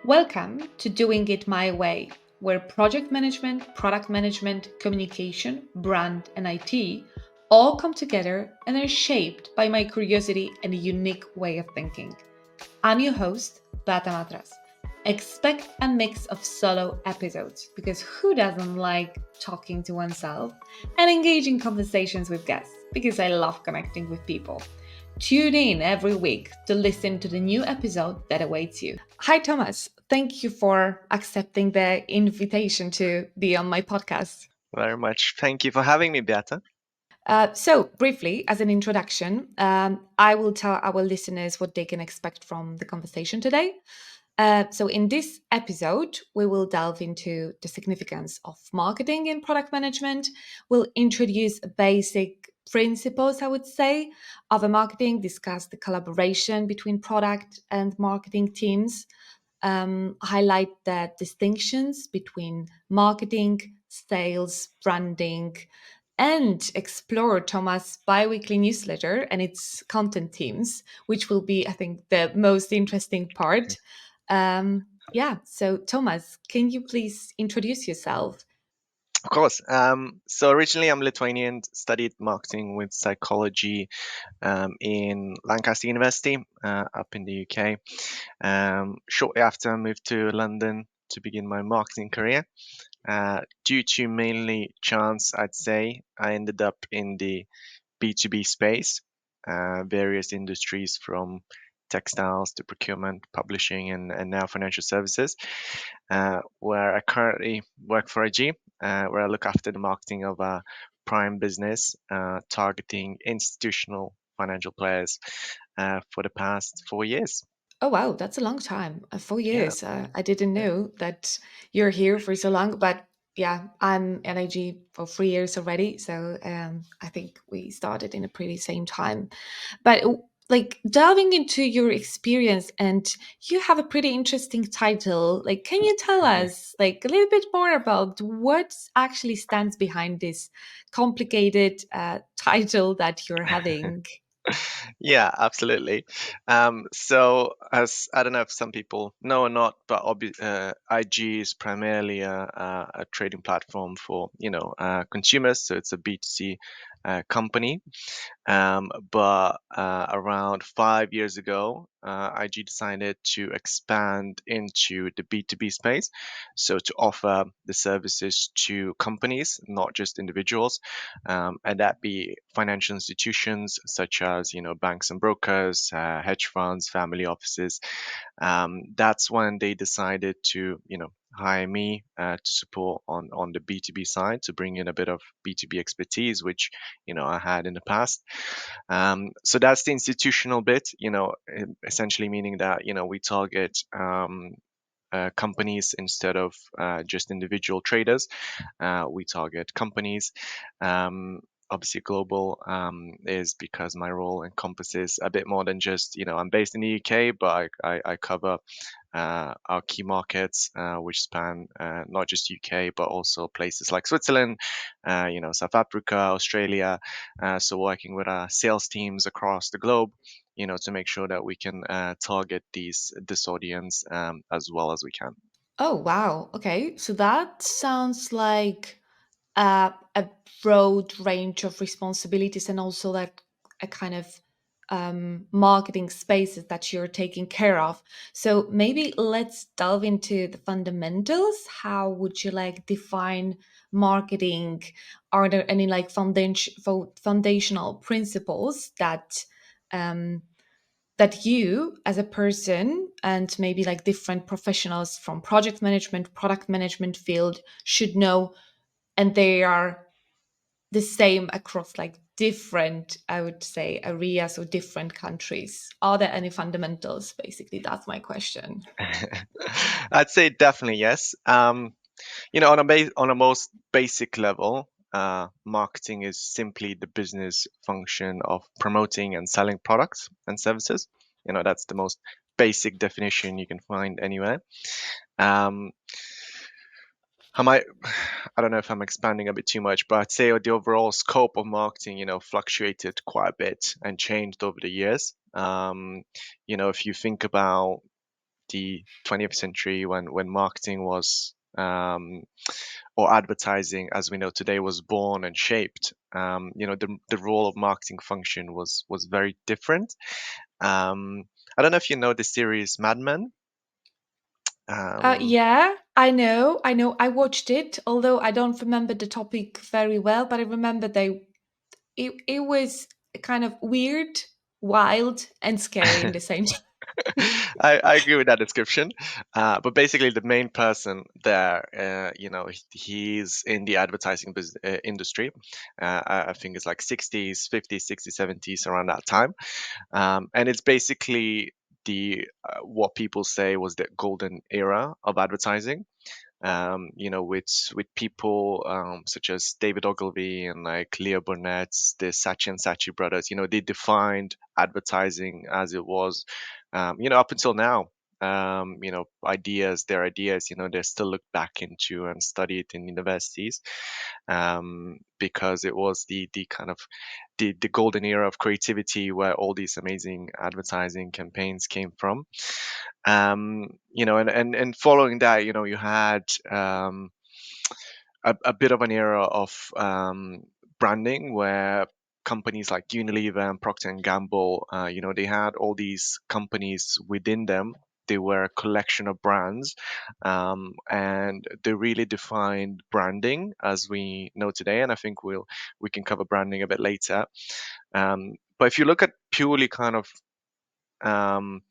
Welcome to Doing It My Way, where project management, product management, communication, brand, and IT all come together and are shaped by my curiosity and a unique way of thinking. I'm your host, Beata Matras. Expect a mix of solo episodes because who doesn't like talking to oneself and engaging conversations with guests because I love connecting with people. Tune in every week to listen to the new episode that awaits you. Hi, Thomas. Thank you for accepting the invitation to be on my podcast. Very much. Thank you for having me, Beata. So, briefly, as an introduction, I will tell our listeners what they can expect from the conversation today. So, in this episode, we will delve into the significance of marketing in product management. We'll introduce basic principles, I would say, of a marketing, discuss the collaboration between product and marketing teams, highlight the distinctions between marketing, sales, branding, and explore Thomas' biweekly newsletter and its content teams, which will be, I think, the most interesting part. So Thomas, can you please introduce yourself? Of course. So originally I'm Lithuanian, studied marketing with psychology in Lancaster University up in the UK. Shortly after, I moved to London to begin my marketing career. Due to mainly chance, I'd say, I ended up in the B2B space, various industries from textiles to procurement, publishing, and now financial services, where I currently work for IG, where I look after the marketing of a prime business targeting institutional financial players for the past 4 years. Oh wow, that's a long time. 4 years. Yeah. I didn't Yeah. know that you're here for so long, but yeah, I'm NIG for 3 years already. So I think we started in a pretty same time. But like delving into your experience, and you have a pretty interesting title. Like, can you tell us like a little bit more about what actually stands behind this complicated title that you're having? Yeah, absolutely. So, as I don't know if some people know or not, but IG is primarily a trading platform for consumers. So it's a B2C company. But around 5 years ago, IG decided to expand into the B2B space. So to offer the services to companies, not just individuals, and that be financial institutions such as, banks and brokers, hedge funds, family offices. That's when they decided to, hire me to support on the B2B side to bring in a bit of B2B expertise, which I had in the past. So that's the institutional bit, essentially meaning that we target companies instead of just individual traders. We target companies. Obviously, global is because my role encompasses a bit more than just, I'm based in the UK, but I cover our key markets, which span not just UK, but also places like Switzerland, South Africa, Australia. So working with our sales teams across the globe, to make sure that we can target this audience as well as we can. Oh, wow. Okay. So that sounds like a broad range of responsibilities and also like a kind of marketing spaces that you're taking care of. So maybe let's delve into the fundamentals. How would you like define marketing? Are there any like foundational principles um, that you as a person and maybe like different professionals from project management, product management field should know, and they are the same across like different, I would say, areas or different countries? Are there any fundamentals? Basically, that's my question. I'd say definitely yes. On a most basic level, marketing is simply the business function of promoting and selling products and services. That's the most basic definition you can find anywhere. Um, I might, I don't know if I'm expanding a bit too much, but I'd say the overall scope of marketing, fluctuated quite a bit and changed over the years. If you think about the 20th century when marketing was or advertising as we know today was born and shaped. The role of marketing function was very different. I don't know if you know the series Mad Men. Um, Yeah, I know. I watched it, although I don't remember the topic very well, but I remember it was kind of weird, wild, and scary in the same time. I agree with that description. But basically, the main person there, he's in the advertising industry. I think it's like 60s, 50s, 60s, 70s, around that time. And it's basically the what people say was the golden era of advertising. With people such as David Ogilvy and like Leo Burnett, the Saatchi and Saatchi brothers. They defined advertising as it was, up until now. Their ideas, they're still looked back into and studied in universities, because it was the kind of the golden era of creativity where all these amazing advertising campaigns came from. And following that, you had a bit of an era of branding where companies like Unilever and Procter and Gamble, they had all these companies within them. They were a collection of brands, and they really defined branding as we know today. And I think we can cover branding a bit later. But if you look at purely kind of um,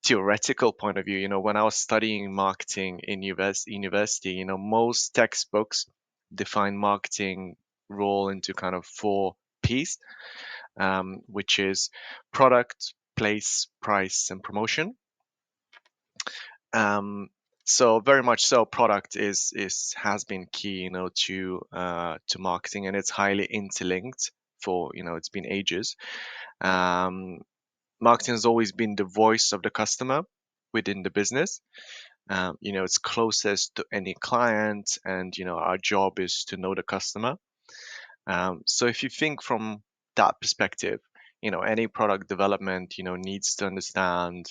theoretical point of view, when I was studying marketing in university, most textbooks define marketing role into kind of four P's, which is product, place, price, and promotion. Um, so very much so, product is has been key, to marketing, and it's highly interlinked for it's been ages. Um, Marketing has always been the voice of the customer within the business. It's closest to any client, and our job is to know the customer. So if you think from that perspective, any product development, needs to understand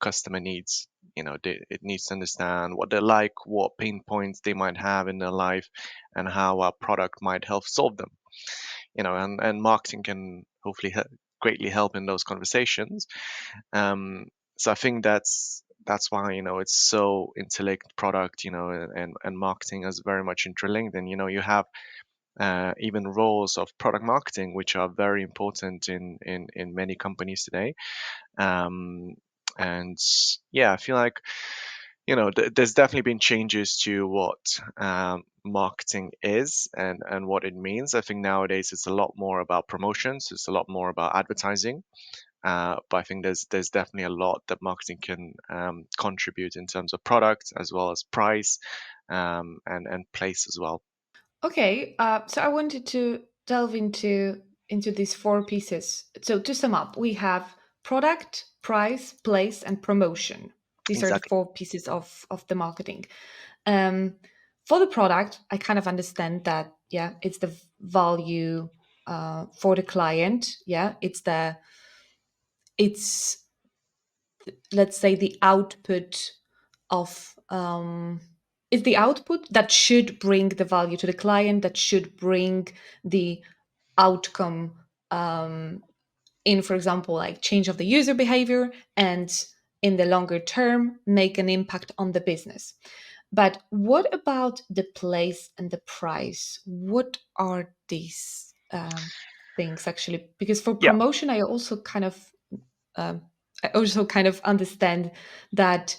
customer needs. It needs to understand what they like, what pain points they might have in their life, and how our product might help solve them. And marketing can hopefully greatly help in those conversations. um, so I think that's why it's so interlinked, product, and marketing is very much interlinked. And you have even roles of product marketing, which are very important in many companies today. um, and yeah, I feel like there's definitely been changes to what marketing is and what it means. I think nowadays it's a lot more about promotions, it's a lot more about advertising. But I think there's definitely a lot that marketing can contribute in terms of product as well as price, and place as well. Okay, so I wanted to delve into these four pieces. So to sum up, we have product, price, place, and promotion. These are the Exactly. four pieces of the marketing. Um, for the product, I kind of understand that. Yeah, it's the value for the client. Yeah, it's let's say the output of is the output that should bring the value to the client, that should bring the outcome in, for example, like change of the user behavior, and in the longer term make an impact on the business. But what about the place and the price? What are these things actually? Because for Yeah, promotion, um, I also kind of understand that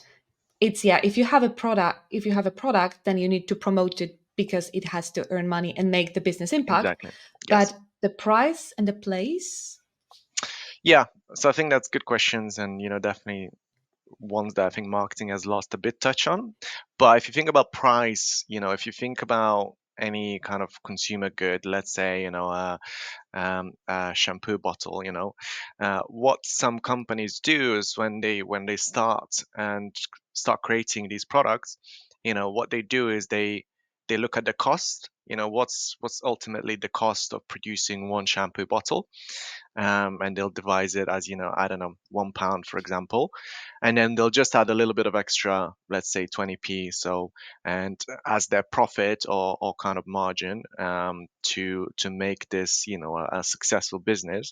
it's, yeah, if you have a product, then you need to promote it because it has to earn money and make the business impact. exactly. Yes. But the price and the place. Yeah, so I think that's good questions, and definitely ones that I think marketing has lost a bit touch on. But if you think about price, if you think about any kind of consumer good, let's say, a shampoo bottle, what some companies do is when they start creating these products, what they do is they look at the cost. What's ultimately the cost of producing one shampoo bottle, and they'll devise it as, I don't know, £1, for example, and then they'll just add a little bit of extra, let's say 20p. So, and as their profit or kind of margin, to make this, a successful business,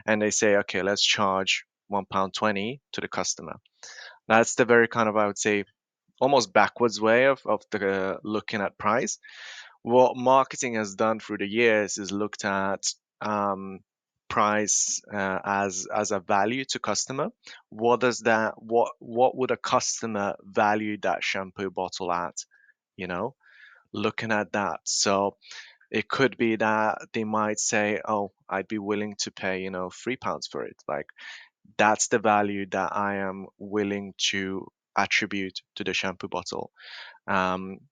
and they say, okay, let's charge £1.20 to the customer. That's the very kind of, I would say, almost backwards way of the looking at price. What marketing has done through the years is looked at, um, price, as a value to customer. What would a customer value that shampoo bottle at? You know, looking at that. So it could be that they might say, "Oh, I'd be willing to pay, £3 for it." Like, that's the value that I am willing to attribute to the shampoo bottle.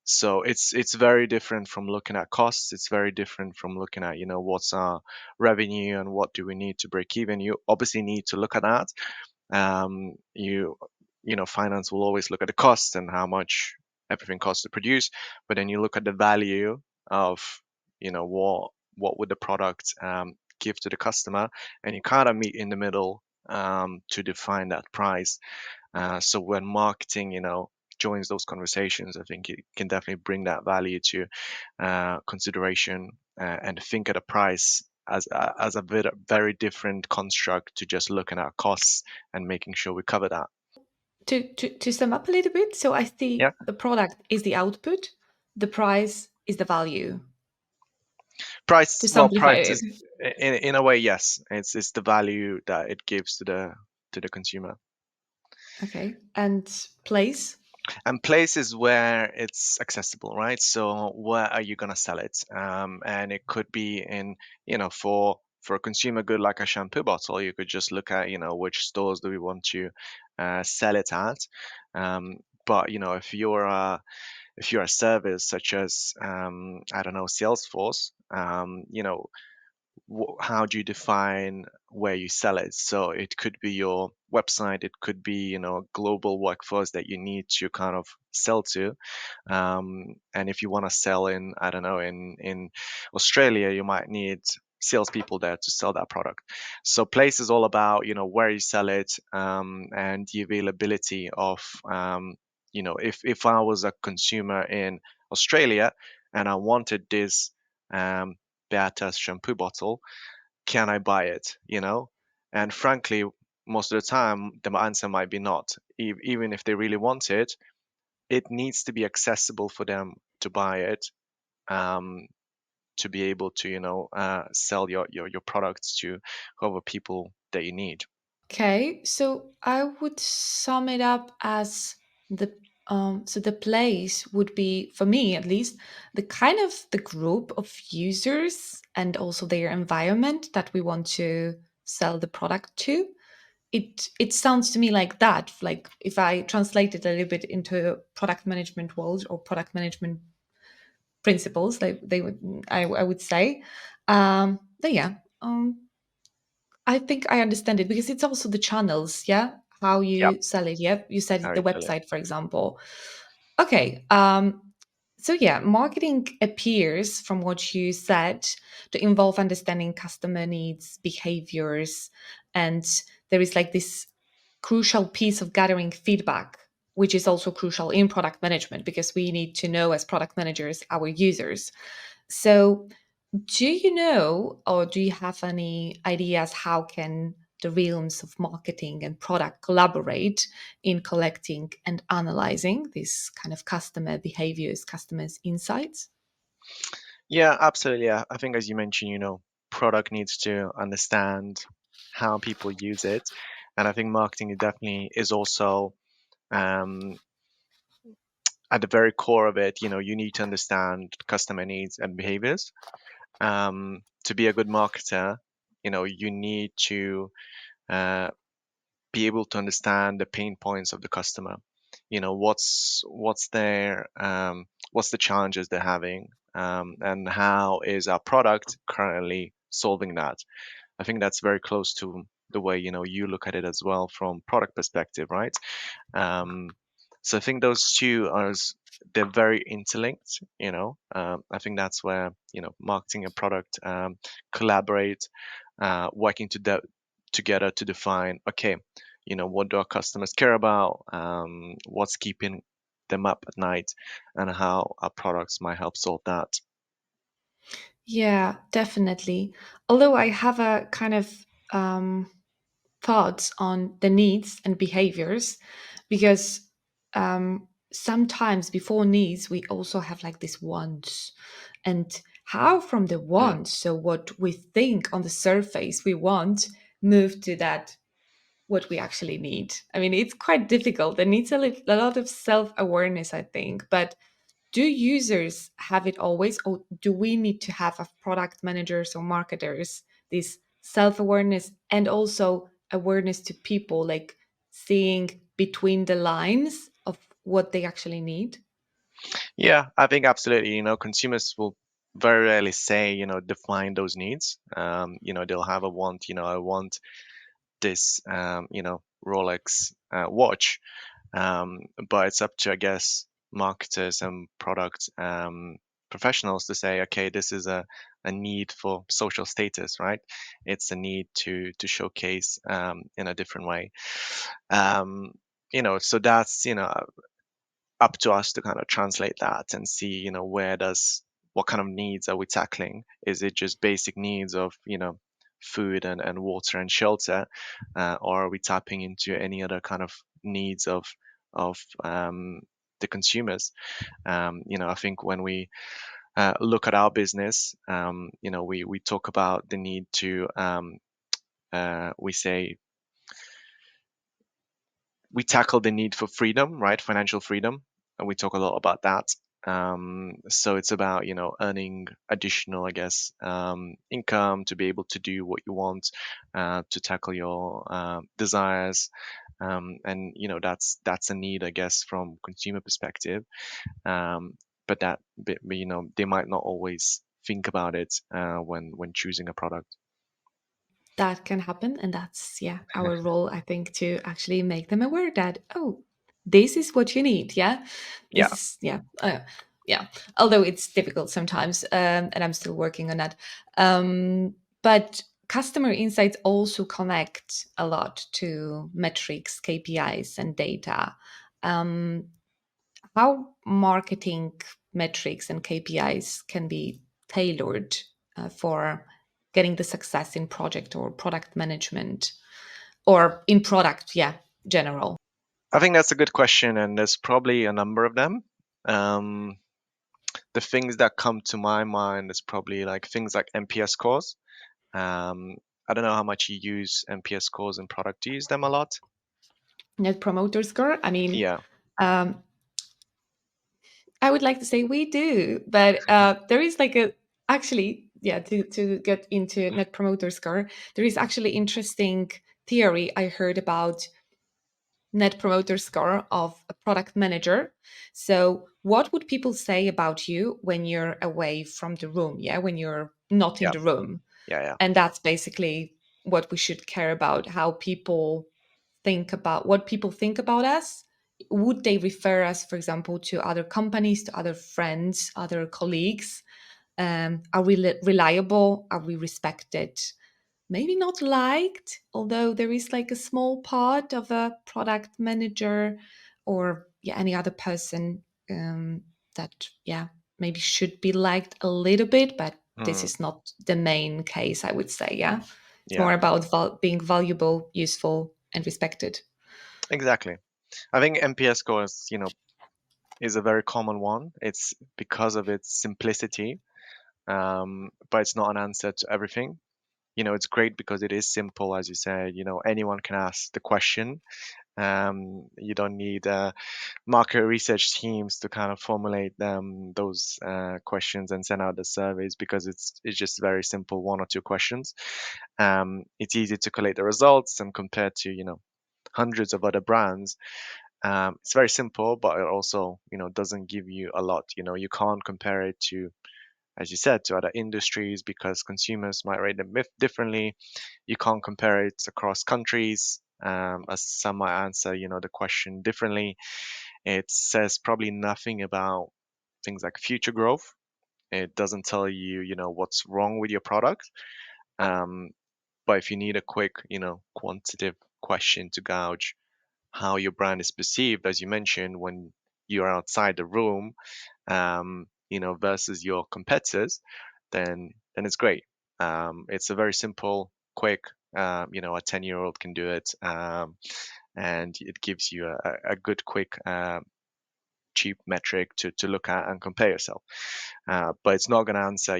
So it's very different from looking at costs. It's very different from looking at, what's our revenue and what do we need to break even. You obviously need to look at that. Finance will always look at the cost and how much everything costs to produce, but then you look at the value of, what would the product, give to the customer, and you kind of meet in the middle, to define that price. So when marketing, joins those conversations, I think it can definitely bring that value to, consideration, and think at a price as a very different construct to just looking at costs and making sure we cover that. To sum up a little bit, so I Yeah, see the product is the output, the price is the value, to price. Well, simplify price it. is, in a way, yes. It's the value that it gives to the consumer. Okay. And place? And places where it's accessible, right? So where are you going to sell it? And it could be in, for a consumer good like a shampoo bottle, you could just look at, which stores do we want to, sell it at. But if you're a service such as, I don't know, Salesforce, how do you define where you sell it? So it could be your website, it could be, a global workforce that you need to kind of sell to. And if you want to sell in, I don't know, in Australia, you might need salespeople there to sell that product. So place is all about, where you sell it, and the availability of, if I was a consumer in Australia and I wanted this, um, Beata's shampoo bottle, can I buy it? And frankly, most of the time, the answer might be not. Even if they really want it, it needs to be accessible for them to buy it, um, to be able to, sell your products to whoever people that you need. Okay, so I would sum it up as the place would be, for me at least, the kind of the group of users and also their environment that we want to sell the product to. It sounds to me like that. Like if I translate it a little bit into product management world or product management principles, I would say. But yeah, I think I understand it because it's also the channels, yeah, how Yep. you sell it. Yeah, you said How the you sell it. website, for example. Okay. So yeah, marketing appears from what you said to involve understanding customer needs, behaviors, and there is like this crucial piece of gathering feedback, which is also crucial in product management because we need to know as product managers our users. So do you know, or do you have any ideas how can the realms of marketing and product collaborate in collecting and analyzing this kind of customer behaviors, customers' insights? Yeah, absolutely. Yeah. I think as you mentioned, product needs to understand how people use it. And I think marketing definitely is also, um, at the very core of it, you need to understand customer needs and behaviors. To be a good marketer, you need to, uh, be able to understand the pain points of the customer. What's the challenges they're having, and how is our product currently solving that. I think that's very close to the way, you look at it as well from product perspective, right? Um, so I think those two are they're very interlinked. I think that's where marketing and product collaborate, working together to define, okay, what do our customers care about, what's keeping them up at night, and how our products might help solve that. Yeah, definitely. Although I have a kind of thoughts on the needs and behaviors, because sometimes before needs we also have like this wants, and how from the Mm. wants, so what we think on the surface we want, move to that what we actually need. I mean, it's quite difficult. It needs a lot of self-awareness, I think. But do users have it always, or do we need to have a product managers or marketers this self-awareness and also awareness to people, like seeing between the lines of what they actually need? Yeah, I think absolutely. Consumers will very rarely say, define those needs. They'll have a want, I want this, Rolex watch. But it's up to, I guess, marketers and product professionals to say, okay, this is a need for social status, right? It's a need to showcase in a different way. Um, so that's, up to us to kind of translate that and see, what kind of needs are we tackling? Is it just basic needs of, food and water and shelter, or are we tapping into any other kind of needs of the consumers? I think when we look at our business, we talk about the need to we say we tackle the need for freedom, right? Financial freedom, and we talk a lot about that. So it's about earning additional, I guess, income to be able to do what you want, to tackle your desires, and that's a need, I guess, from consumer perspective. But they might not always think about it when choosing a product. That can happen, and that's, yeah, our role, I think, to actually make them aware that, oh, this is what you need. Yeah, Yeah, this is, yeah, yeah, although it's difficult sometimes, and I'm still working on that. But customer insights also connect a lot to metrics, KPIs, and data. um, how marketing metrics and KPIs can be tailored for getting the success in project or product management, or in product, yeah, general. I think that's a good question, and there's probably a number of them. Um, the things that come to my mind is probably like things like NPS scores. I don't know how much you use NPS scores in product. Do you use them a lot? Net promoter score, I mean, Yeah, um, I would like to say we do, but there is like a, actually, yeah, to get into net promoter score, there is actually interesting theory I heard about net promoter score of a product manager. So, what would people say about you when you're away from the room? Yeah, when you're not in yeah, the room. yeah, yeah. And that's basically what we should care about, how people think about, what people think about us. Would they refer us, for example, to other companies, to other friends, other colleagues? Are we reliable? Are we respected? Maybe not liked, although there is like a small part of a product manager or, yeah, any other person that, yeah, maybe should be liked a little bit, but this Hmm, is not the main case, I would say. Yeah, it's yeah, more about being valuable, useful, and respected. exactly. I think NPS scores, is a very common one. It's because of its simplicity, but it's not an answer to everything. It's great because it is simple, as you said. Anyone can ask the question. You don't need market research teams to kind of formulate those questions and send out the surveys, because it's just very simple, one or two questions. It's easy to collate the results and compare to hundreds of other brands. It's very simple, but it also doesn't give you a lot. You can't compare it to, as you said, to other industries, because consumers might rate them differently. You can't compare it across countries, as some might answer the question differently. It says probably nothing about things like future growth. It doesn't tell you, what's wrong with your product. Um, but if you need a quick, quantitative question to gauge how your brand is perceived, as you mentioned, when you're outside the room, versus your competitors, then it's great. It's a very simple, quick. A 10-year-old can do it, and it gives you a good, quick, cheap metric to look at and compare yourself. But it's not going to answer,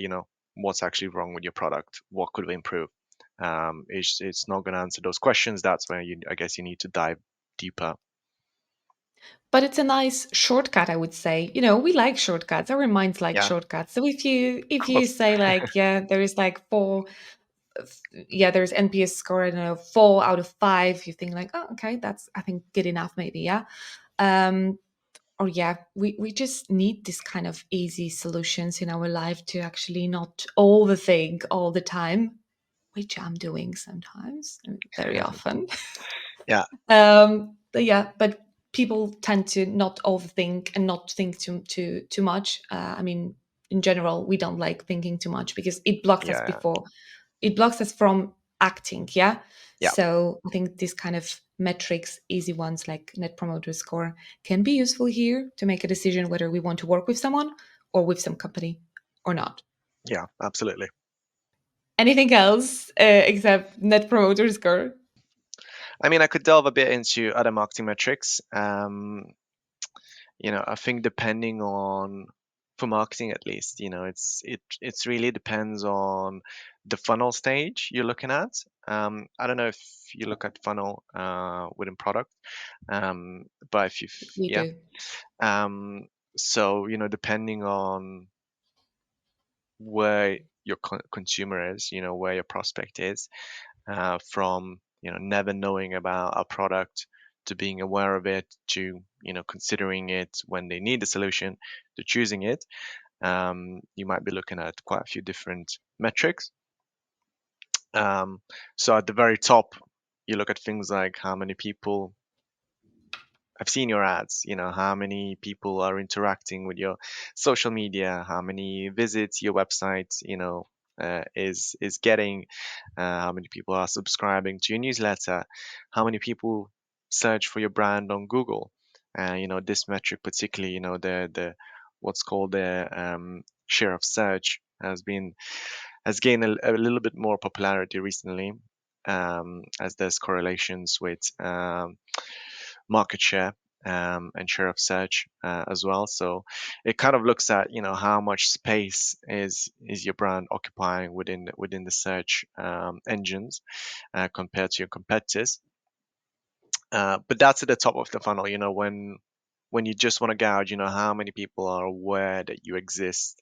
what's actually wrong with your product, what could we improve. It's not going to answer those questions. That's where I guess you need to dive deeper. But it's a nice shortcut, I would say. We like shortcuts. Our minds like Yeah, shortcuts. So if of you course. say like, yeah, there is like four, yeah, there's NPS score, I don't know, 4 out of 5. You think like, oh, okay, that's I think good enough, maybe, yeah. Um, or yeah, we just need this kind of easy solutions in our life to actually not overthink all the time, which I'm doing sometimes, very often. Yeah, But yeah, but people tend to not overthink and not think too much. I mean, in general, we don't like thinking too much because yeah, it blocks us from acting. Yeah. yeah, So I think these kind of metrics, easy ones like Net Promoter Score, can be useful here to make a decision whether we want to work with someone or with some company or not. yeah, absolutely. Anything else except Net Promoter Score? I mean, I could delve a bit into other marketing metrics. I think depending on, for marketing at least, it's really depends on the funnel stage you're looking at. I don't know if you look at funnel within product, but if you, We yeah. do. Um, so depending on where your consumer is, where your prospect is, from never knowing about a product to being aware of it to considering it when they need a solution to choosing it. You might be looking at quite a few different metrics. So at the very top, you look at things like how many people have seen your ads, how many people are interacting with your social media, how many visits your website, is getting, how many people are subscribing to your newsletter, how many people search for your brand on Google. This metric particularly, the what's called the share of search has gained a little bit more popularity recently, as there's correlations with market share, and share of search as well. So it kind of looks at how much space is your brand occupying within the search engines, compared to your competitors. But that's at the top of the funnel. When you just want to gauge, how many people are aware that you exist,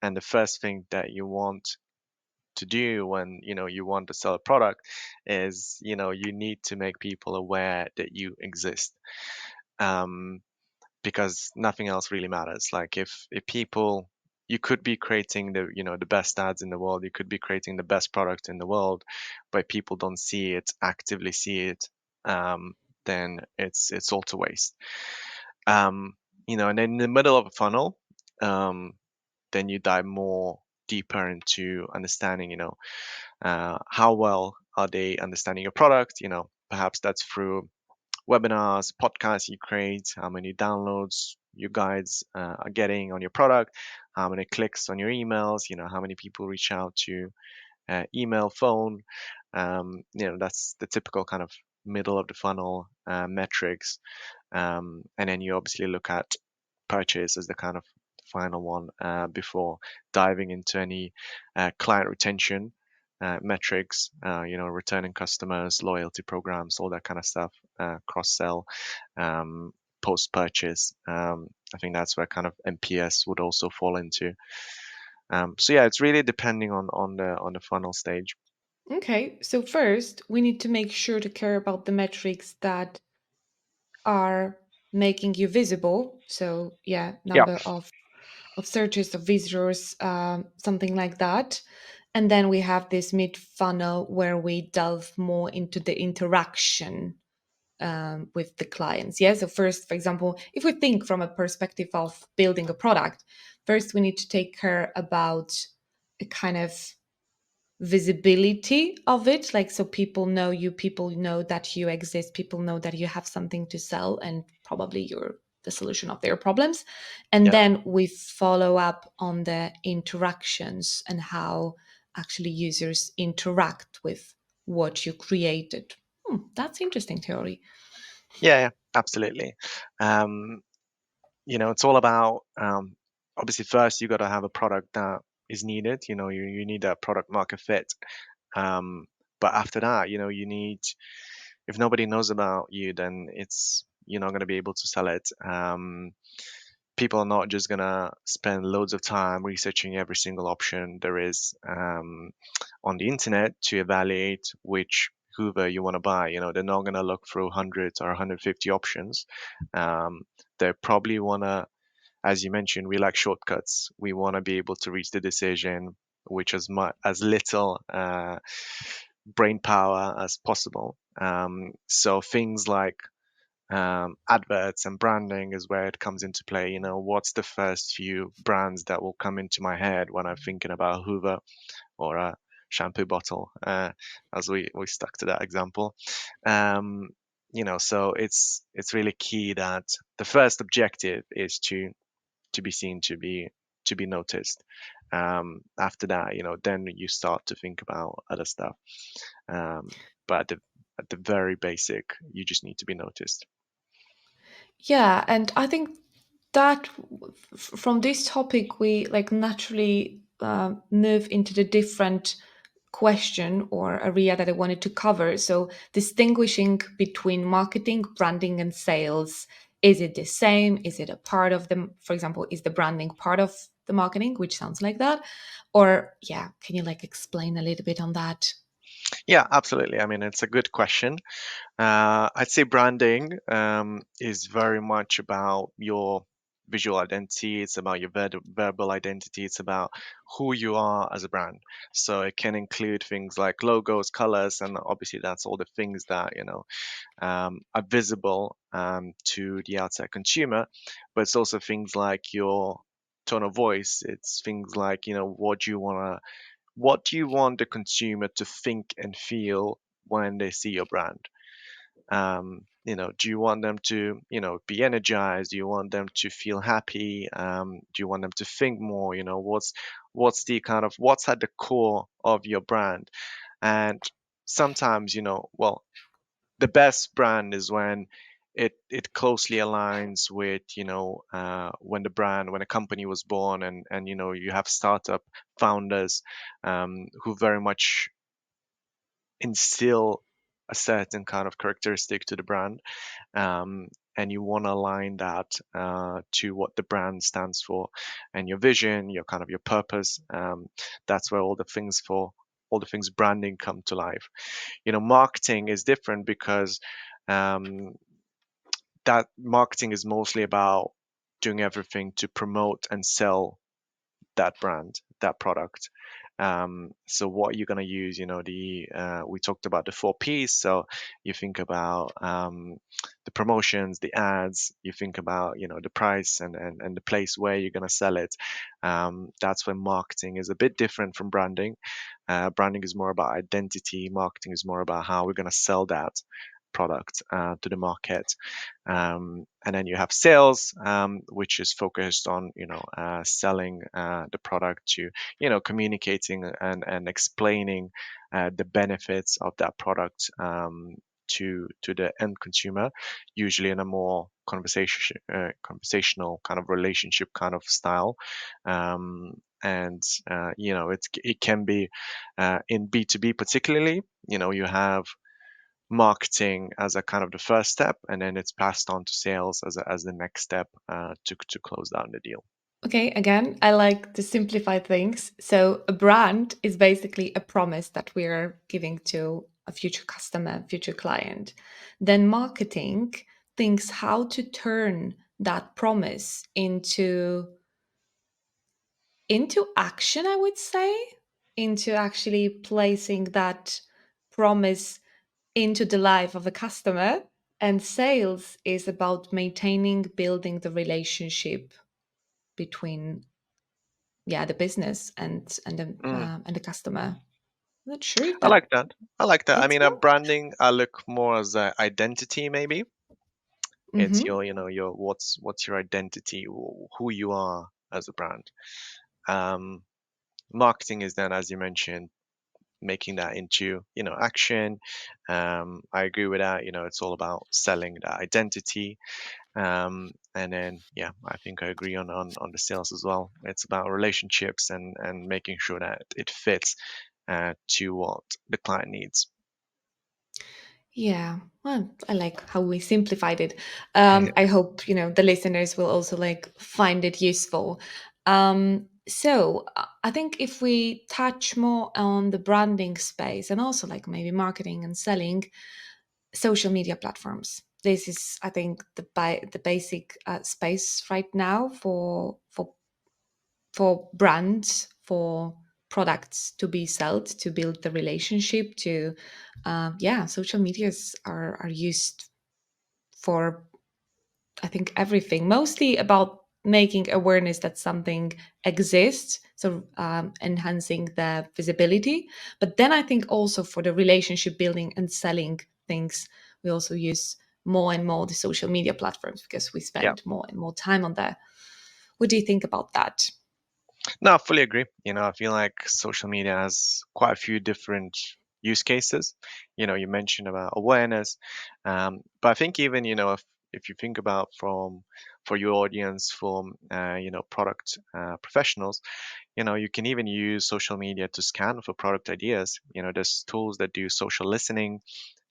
and the first thing that you want to do when you want to sell a product is you need to make people aware that you exist. Um, because nothing else really matters. Like if people, you could be creating the best ads in the world, you could be creating the best product in the world, but people don't see it, actively see it, um, then it's all to waste. Um, and then in the middle of a funnel, um, then you dive more deeper into understanding, how well are they understanding your product. Perhaps that's through webinars, podcasts you create, how many downloads you guys are getting on your product, how many clicks on your emails, how many people reach out to email, phone. That's the typical kind of middle of the funnel metrics. And then you obviously look at purchase as the kind of final one, before diving into any client retention metrics, returning customers, loyalty programs, all that kind of stuff, cross sell, post purchase. I think that's where kind of NPS would also fall into. So yeah, it's really depending on the funnel stage. Okay, so first we need to make sure to care about the metrics that are making you visible. So yeah, Yeah, number of searches, of visitors, something like that. And then we have this mid funnel where we delve more into the interaction. with the clients. Yeah. So first, for example, if we think from a perspective of building a product, first we need to take care about a kind of visibility of it, like so people know you, people know that you exist, people know that you have something to sell, and probably you're the solution of their problems. And Yeah. then we follow up on the interactions and how actually users interact with what you created. That's interesting theory. Yeah, yeah, absolutely. Um, it's all about obviously first you got to have a product that is needed. You need a product market fit. Um, but after that, you need, if nobody knows about you, then you're not going to be able to sell it. People are not just going to spend loads of time researching every single option there is on the internet to evaluate which Hoover you want to buy. They're not going to look through hundreds or 150 options. They probably want to, as you mentioned, we like shortcuts. We want to be able to reach the decision which as little brain power as possible. So things like adverts and branding is where it comes into play. What's the first few brands that will come into my head when I'm thinking about Hoover or a shampoo bottle, as we stuck to that example. Um, so it's really key that the first objective is to be seen, to be noticed. After that, then you start to think about other stuff. Um, but at the very basic, you just need to be noticed. Yeah, and I think that from this topic we like naturally move into the different question or area that I wanted to cover. So distinguishing between marketing, branding, and sales. Is it the same? Is it a part of them? For example, is the branding part of the marketing, which sounds like that? Or yeah, can you like explain a little bit on that? Yeah, absolutely. I mean, it's a good question. I'd say branding is very much about your visual identity. It's about your verbal identity. It's about who you are as a brand. So it can include things like logos, colors, and obviously that's all the things that are visible to the outside consumer. But it's also things like your tone of voice. It's things like what do you want the consumer to think and feel when they see your brand? Do you want them to, be energized? Do you want them to feel happy? Do you want them to think more? What's at the core of your brand? And sometimes, well, the best brand is when it closely aligns with when a company was born, and you have startup founders who very much instill a certain kind of characteristic to the brand, um, and you want to align that to what the brand stands for and your vision, your purpose. That's where all the things branding come to life. Marketing is different because um, that marketing is mostly about doing everything to promote and sell that brand, that product. So what you're going to use, the we talked about the 4 Ps. So you think about the promotions, the ads. You think about the price and the place where you're going to sell it. That's when marketing is a bit different from branding. Branding is more about identity. Marketing is more about how we're going to sell that product to the market. And then you have sales, which is focused on selling the product to communicating and explaining the benefits of that product to the end consumer, usually in a more conversational kind of relationship kind of style. And it can be in B2B particularly. You have marketing as a kind of the first step, and then it's passed on to sales as the next step to close down the deal. Okay, again, I like to simplify things. So, a brand is basically a promise that we're giving to a future customer, future client. Then, marketing thinks how to turn that promise into action, I would say, into actually placing that promise into the life of a customer. And sales is about maintaining, building the relationship between, yeah, the business Mm, and the customer. Not sure if I that like that. I like that. I fits mean, well. branding, I look more as a identity, maybe. It's Mm-hmm. your what's your identity, who you are as a brand. Um, Marketing is then, as you mentioned, making that into, action. I agree with that. It's all about selling that identity. And then, yeah, I think I agree on the sales as well. It's about relationships and making sure that it fits to what the client needs. Yeah, well, I like how we simplified it. I hope the listeners will also like find it useful. So I think if we touch more on the branding space and also like maybe marketing and selling, social media platforms. This is, I think, the basic space right now for brands, for products to be sold, to build the relationship. To yeah, social medias are used for, I think, everything. Mostly about making awareness that something exists, so enhancing the visibility. But then I think also for the relationship building and selling things, we also use more and more the social media platforms because we Yeah. spend more and more time on there. What do you think about that? No, I fully agree. I feel like social media has quite a few different use cases. You mentioned about awareness, but I think even if you think about from for your audience, from product professionals, you can even use social media to scan for product ideas. There's tools that do social listening.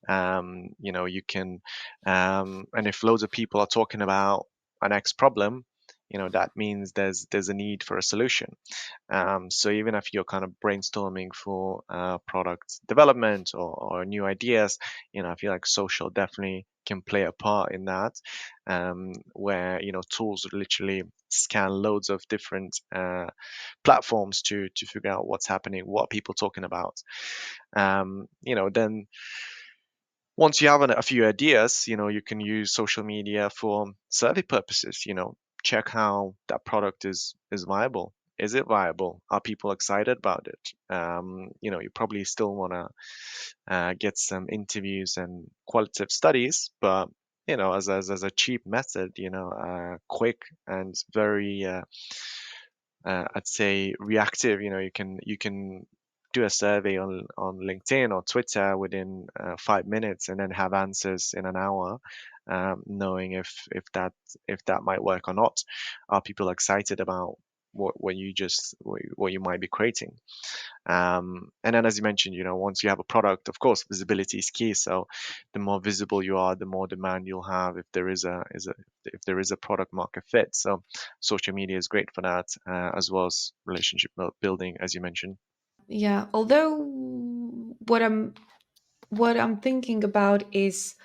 You can, and if loads of people are talking about an X problem, that means there's a need for a solution. So even if you're kind of brainstorming for product development or new ideas, I feel like social definitely can play a part in that, where tools would literally scan loads of different platforms to figure out what's happening, what are people talking about. Then once you have a few ideas, you can use social media for survey purposes. Check how that product is viable. Is it viable? Are people excited about it? You probably still want to get some interviews and qualitative studies, but as a cheap method, quick and very I'd say reactive. You can do a survey on LinkedIn or Twitter within 5 minutes and then have answers in an hour, knowing if that might work or not. Are people excited about what you might be creating? And then, as you mentioned, once you have a product, of course, visibility is key. So the more visible you are, the more demand you'll have if there is a product market fit. So social media is great for that, as well as relationship building, as you mentioned. Yeah, although what I'm thinking about is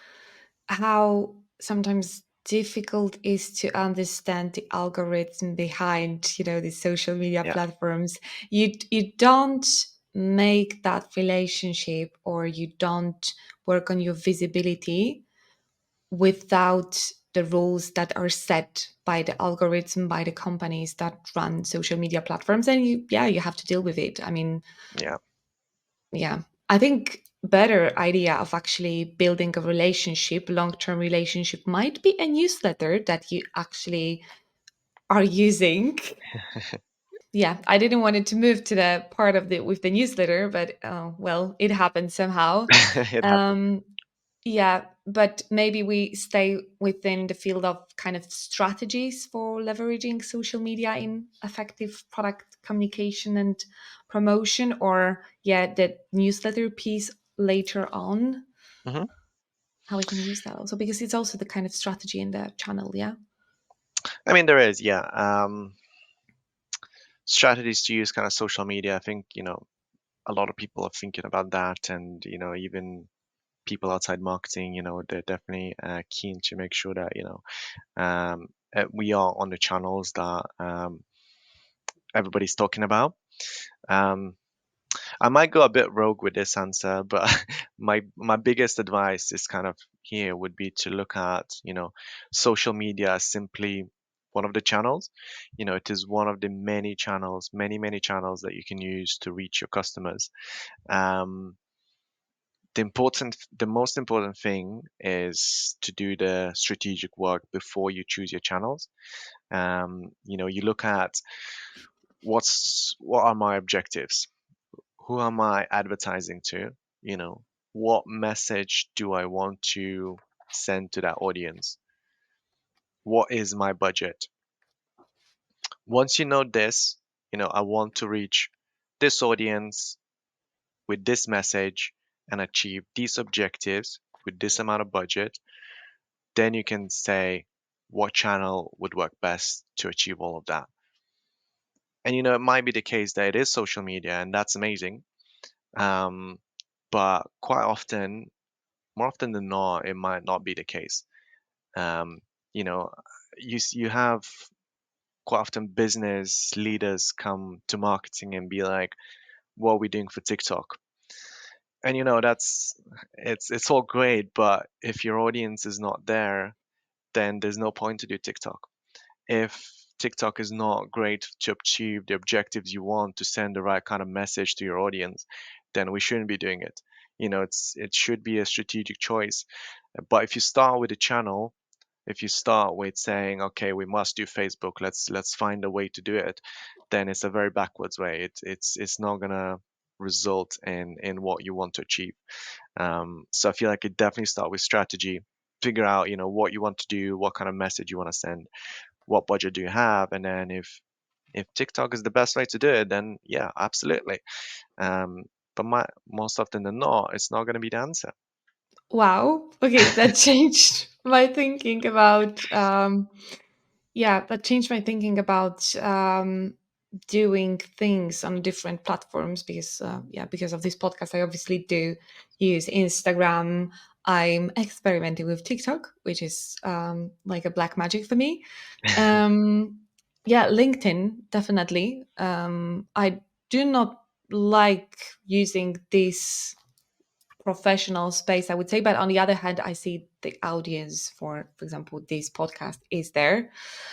how sometimes difficult is to understand the algorithm behind the social media Yeah, platforms. You don't make that relationship, or you don't work on your visibility without the rules that are set by the algorithm, by the companies that run social media platforms. And you have to deal with it. I mean, yeah. yeah, I think better idea of actually building a relationship, long-term relationship, might be a newsletter that you actually are using. Yeah, I didn't want it to move to the part of the with the newsletter, but well, it happened somehow. It happens. um yeah, but maybe we stay within the field of kind of strategies for leveraging social media in effective product communication and promotion, or yeah, the newsletter piece later on, Hmm. how we can use that also, because it's also the kind of strategy in the channel. Yeah. I mean, there is, yeah. Strategies to use kind of social media. I think a lot of people are thinking about that, and even people outside marketing, they're definitely keen to make sure that we are on the channels that everybody's talking about. Um, I might go a bit rogue with this answer, but my biggest advice is kind of here would be to look at, social media as simply one of the channels. It is one of the many channels, many channels that you can use to reach your customers. Um, the most important thing is to do the strategic work before you choose your channels. You look at what are my objectives? Who am I advertising to? You know, what message do I want to send to that audience? What is my budget? Once you know this, I want to reach this audience with this message and achieve these objectives with this amount of budget, then you can say what channel would work best to achieve all of that. And it might be the case that it is social media, and that's amazing. Um, but quite often, more often than not, it might not be the case. Um, you know, you have quite often business leaders come to marketing and be like, "What are we doing for TikTok?" And that's it's all great, but if your audience is not there, then there's no point to do TikTok. If TikTok is not great to achieve the objectives you want to send the right kind of message to your audience, then we shouldn't be doing it. It should be a strategic choice. But if you start with a channel, if you start with saying, okay, we must do Facebook, let's find a way to do it, then it's a very backwards way. It's not gonna result in what you want to achieve. So I feel like it definitely start with strategy. Figure out, what you want to do, what kind of message you want to send, what budget do you have, and then if TikTok is the best way to do it, then yeah, absolutely. Um, but most often than not, it's not going to be the answer. Wow. Okay, that changed my thinking about yeah, that changed my thinking about doing things on different platforms because yeah, because of this podcast I obviously do use Instagram. I'm experimenting with TikTok, which is like a black magic for me. Um yeah, LinkedIn definitely. I do not like using this professional space, I would say. But on the other hand, I see the audience for example, this podcast is there.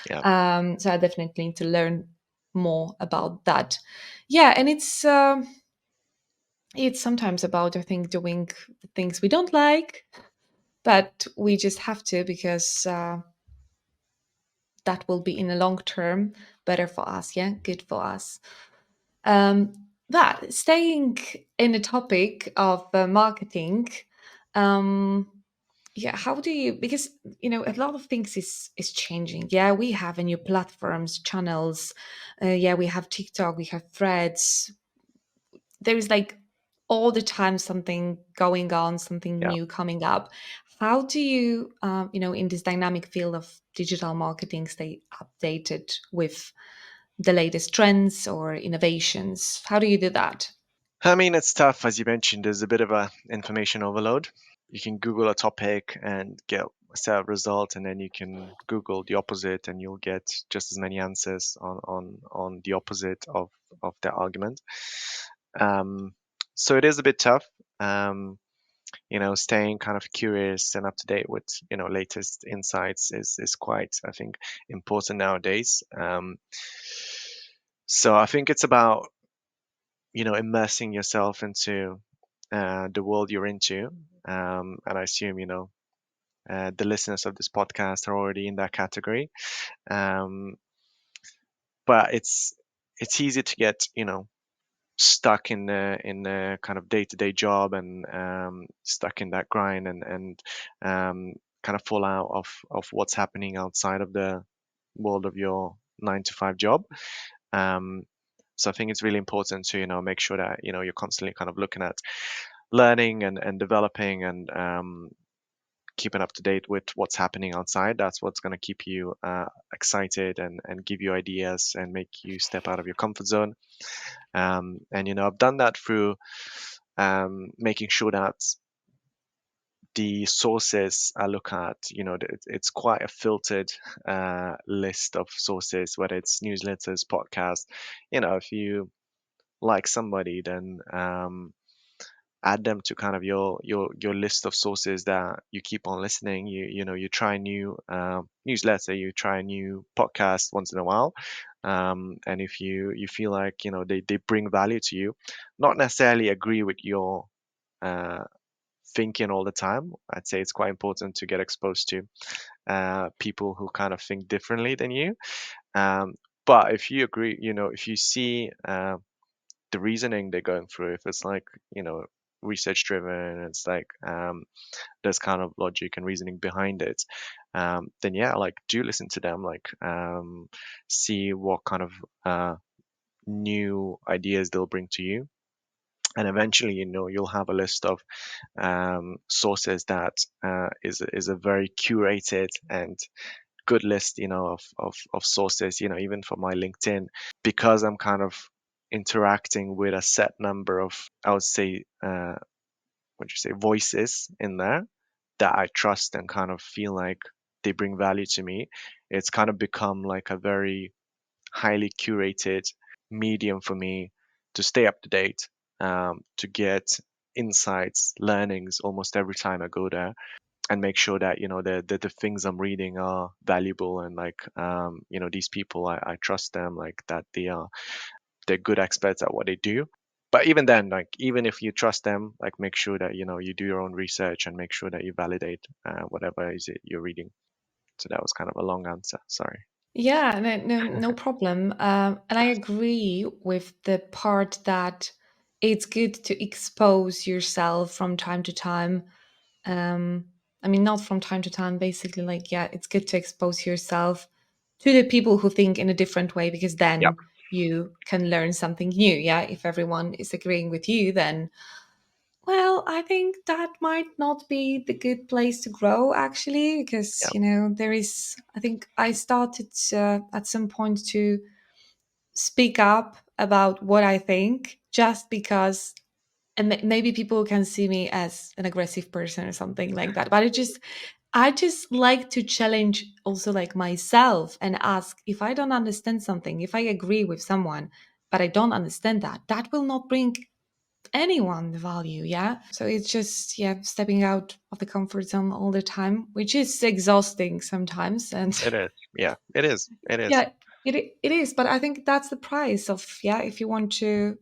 Yeah. So I definitely need to learn more about that. Yeah, and it's sometimes about, I think, doing the things we don't like, but we just have to because that will be in the long term better for us. Yeah, good for us. Um, that staying in the topic of marketing. Um, yeah, how do you, because a lot of things is changing. Yeah, we have a new platforms, channels. Yeah, we have TikTok, we have Threads. There is like all the time something going on, something Yeah. new coming up. How do you in this dynamic field of digital marketing stay updated with the latest trends or innovations? How do you do that? I mean, it's tough, as you mentioned. There's a bit of a information overload. You can Google a topic and get a set of results, and then you can Google the opposite, and you'll get just as many answers on the opposite of the argument. Um, so it is a bit tough. Um, staying kind of curious and up to date with, latest insights is quite, I think, important nowadays. So I think it's about, immersing yourself into the world you're into. And I assume, the listeners of this podcast are already in that category. Um, but it's easy to get, stuck in the kind of day-to-day job and stuck in that grind and kind of fall out of what's happening outside of the world of your 9 to 5 job. Um, so I think it's really important to make sure that you're constantly kind of looking at learning and developing and keeping up to date with what's happening outside. That's what's going to keep you excited and give you ideas and make you step out of your comfort zone. And I've done that through making sure that the sources I look at, it's quite a filtered list of sources, whether it's newsletters, podcasts. If you like somebody, then add them to kind of your list of sources that you keep on listening. You try a new newsletter, you try a new podcast once in a while, and if you feel like they bring value to you, not necessarily agree with your uh, thinking all the time. I'd say it's quite important to get exposed to people who kind of think differently than you. Um, but if you agree, if you see the reasoning they're going through, if it's like, research driven, it's like there's kind of logic and reasoning behind it, then yeah, like do listen to them, like see what kind of new ideas they'll bring to you. And eventually, you'll have a list of sources that is a very curated and good list, of sources, even for my LinkedIn, because I'm kind of interacting with a set number of, I would say, what you say, voices in there that I trust and kind of feel like they bring value to me. It's kind of become like a very highly curated medium for me to stay up to date, to get insights, learnings almost every time I go there, and make sure that the things I'm reading are valuable, and like these people, I trust them, like that they're good experts at what they do. But even then, like even if you trust them, like make sure that you do your own research and make sure that you validate whatever is it you're reading. So that was kind of a long answer. Sorry. Yeah, no problem. And I agree with the part that it's good to expose yourself from time to time. Um, I mean, not from time to time, basically, like, yeah, it's good to expose yourself to the people who think in a different way, because Yeah, then you can learn something new. Yeah, if everyone is agreeing with you, then, well, I think that might not be the good place to grow, actually, yeah, because, there is, I think I started at some point to speak up about what I think, just because, and maybe people can see me as an aggressive person or something like that. But I just like to challenge also, like, myself, and ask if I don't understand something, if I agree with someone, but I don't understand that, that will not bring anyone the value. Yeah, so it's just, yeah, stepping out of the comfort zone all the time, which is exhausting sometimes. And it is. Yeah, it is. It is. yeah, it is, but I think that's the price of, yeah, if you want to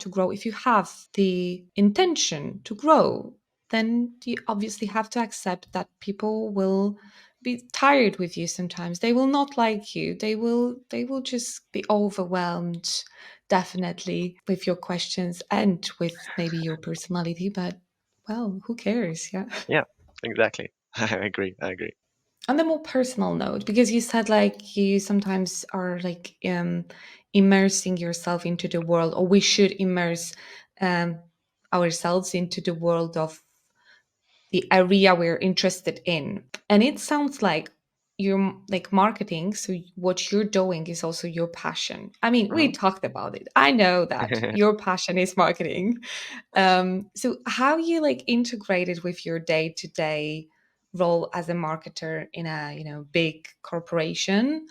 grow, if you have the intention to grow, then you obviously have to accept that people will be tired with you sometimes. They will not like you. They will just be overwhelmed, definitely, with your questions and with maybe your personality, but, well, who cares? Yeah. Yeah, exactly. I agree. I agree. On the more personal note, because you said, like, you sometimes are, like, immersing yourself into the world, or we should immerse um, ourselves into the world of the area we're interested in. And it sounds like you're, like, marketing, so what you're doing is also your passion. I mean, we Mhm. talked about it. I know that your passion is marketing. So how you, like, integrate it with your day-to-day role as a marketer in a, big corporation,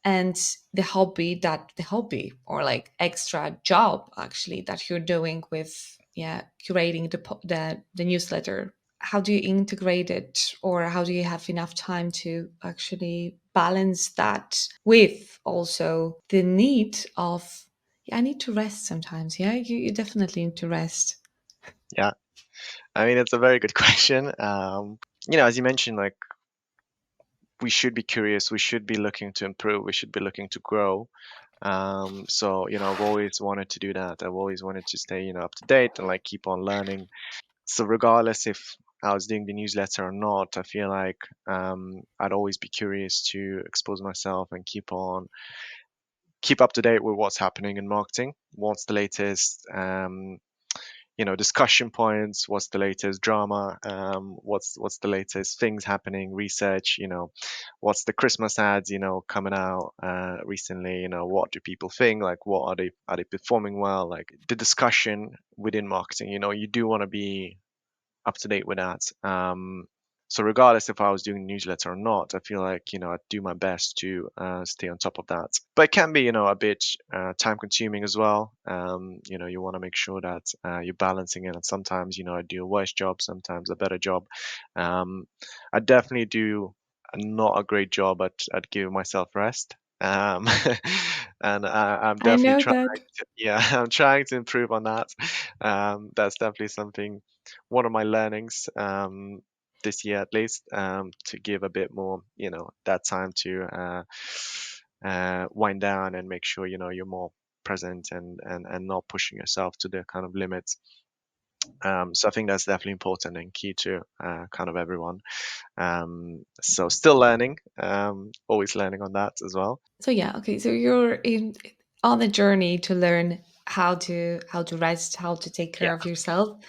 and the hobby, or, like, extra job, actually, that you're doing with, yeah, curating the newsletter. How do you integrate it, or how do you have enough time to actually balance that with also the need of, yeah, I need to rest sometimes. Yeah, you definitely need to rest. Yeah, I mean it's a very good question. As you mentioned, like we should be curious, we should be looking to improve, we should be looking to grow. So I've always wanted to do that. I've always wanted to stay up to date and like keep on learning. So regardless if I was doing the newsletter or not, I feel like I'd always be curious to expose myself and keep up to date with what's happening in marketing. What's the latest, discussion points? What's the latest drama? What's the latest things happening? Research. What's the Christmas ads? Coming out recently. What do people think? Like, what are they performing well? Like the discussion within marketing. You do want to be up to date with that. So regardless if I was doing a newsletter or not, I feel like, I'd do my best to stay on top of that. But it can be, a bit time consuming as well. You want to make sure that you're balancing it. And sometimes, I do a worse job, sometimes a better job. I definitely do not a great job at giving myself rest. And I'm I definitely know trying that. to, yeah, I'm trying to improve on that. That's definitely something, one of my learnings. This year at least, to give a bit more, that time to wind down and make sure, you're more present and not pushing yourself to the kind of limits. So I think that's definitely important and key to kind of everyone. So still learning, always learning on that as well. So yeah, okay. So you're on a journey to learn how to rest, how to take care Yeah. of yourself.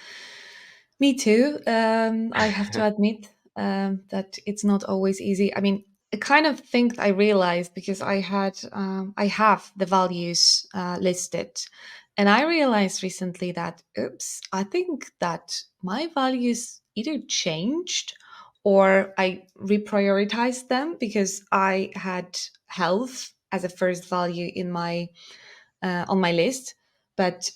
Me too. I have to admit that it's not always easy. I mean, a kind of thing I realized because I have the values listed, and I realized recently that oops, I think that my values either changed or I reprioritized them because I had health as a first value in my on my list, but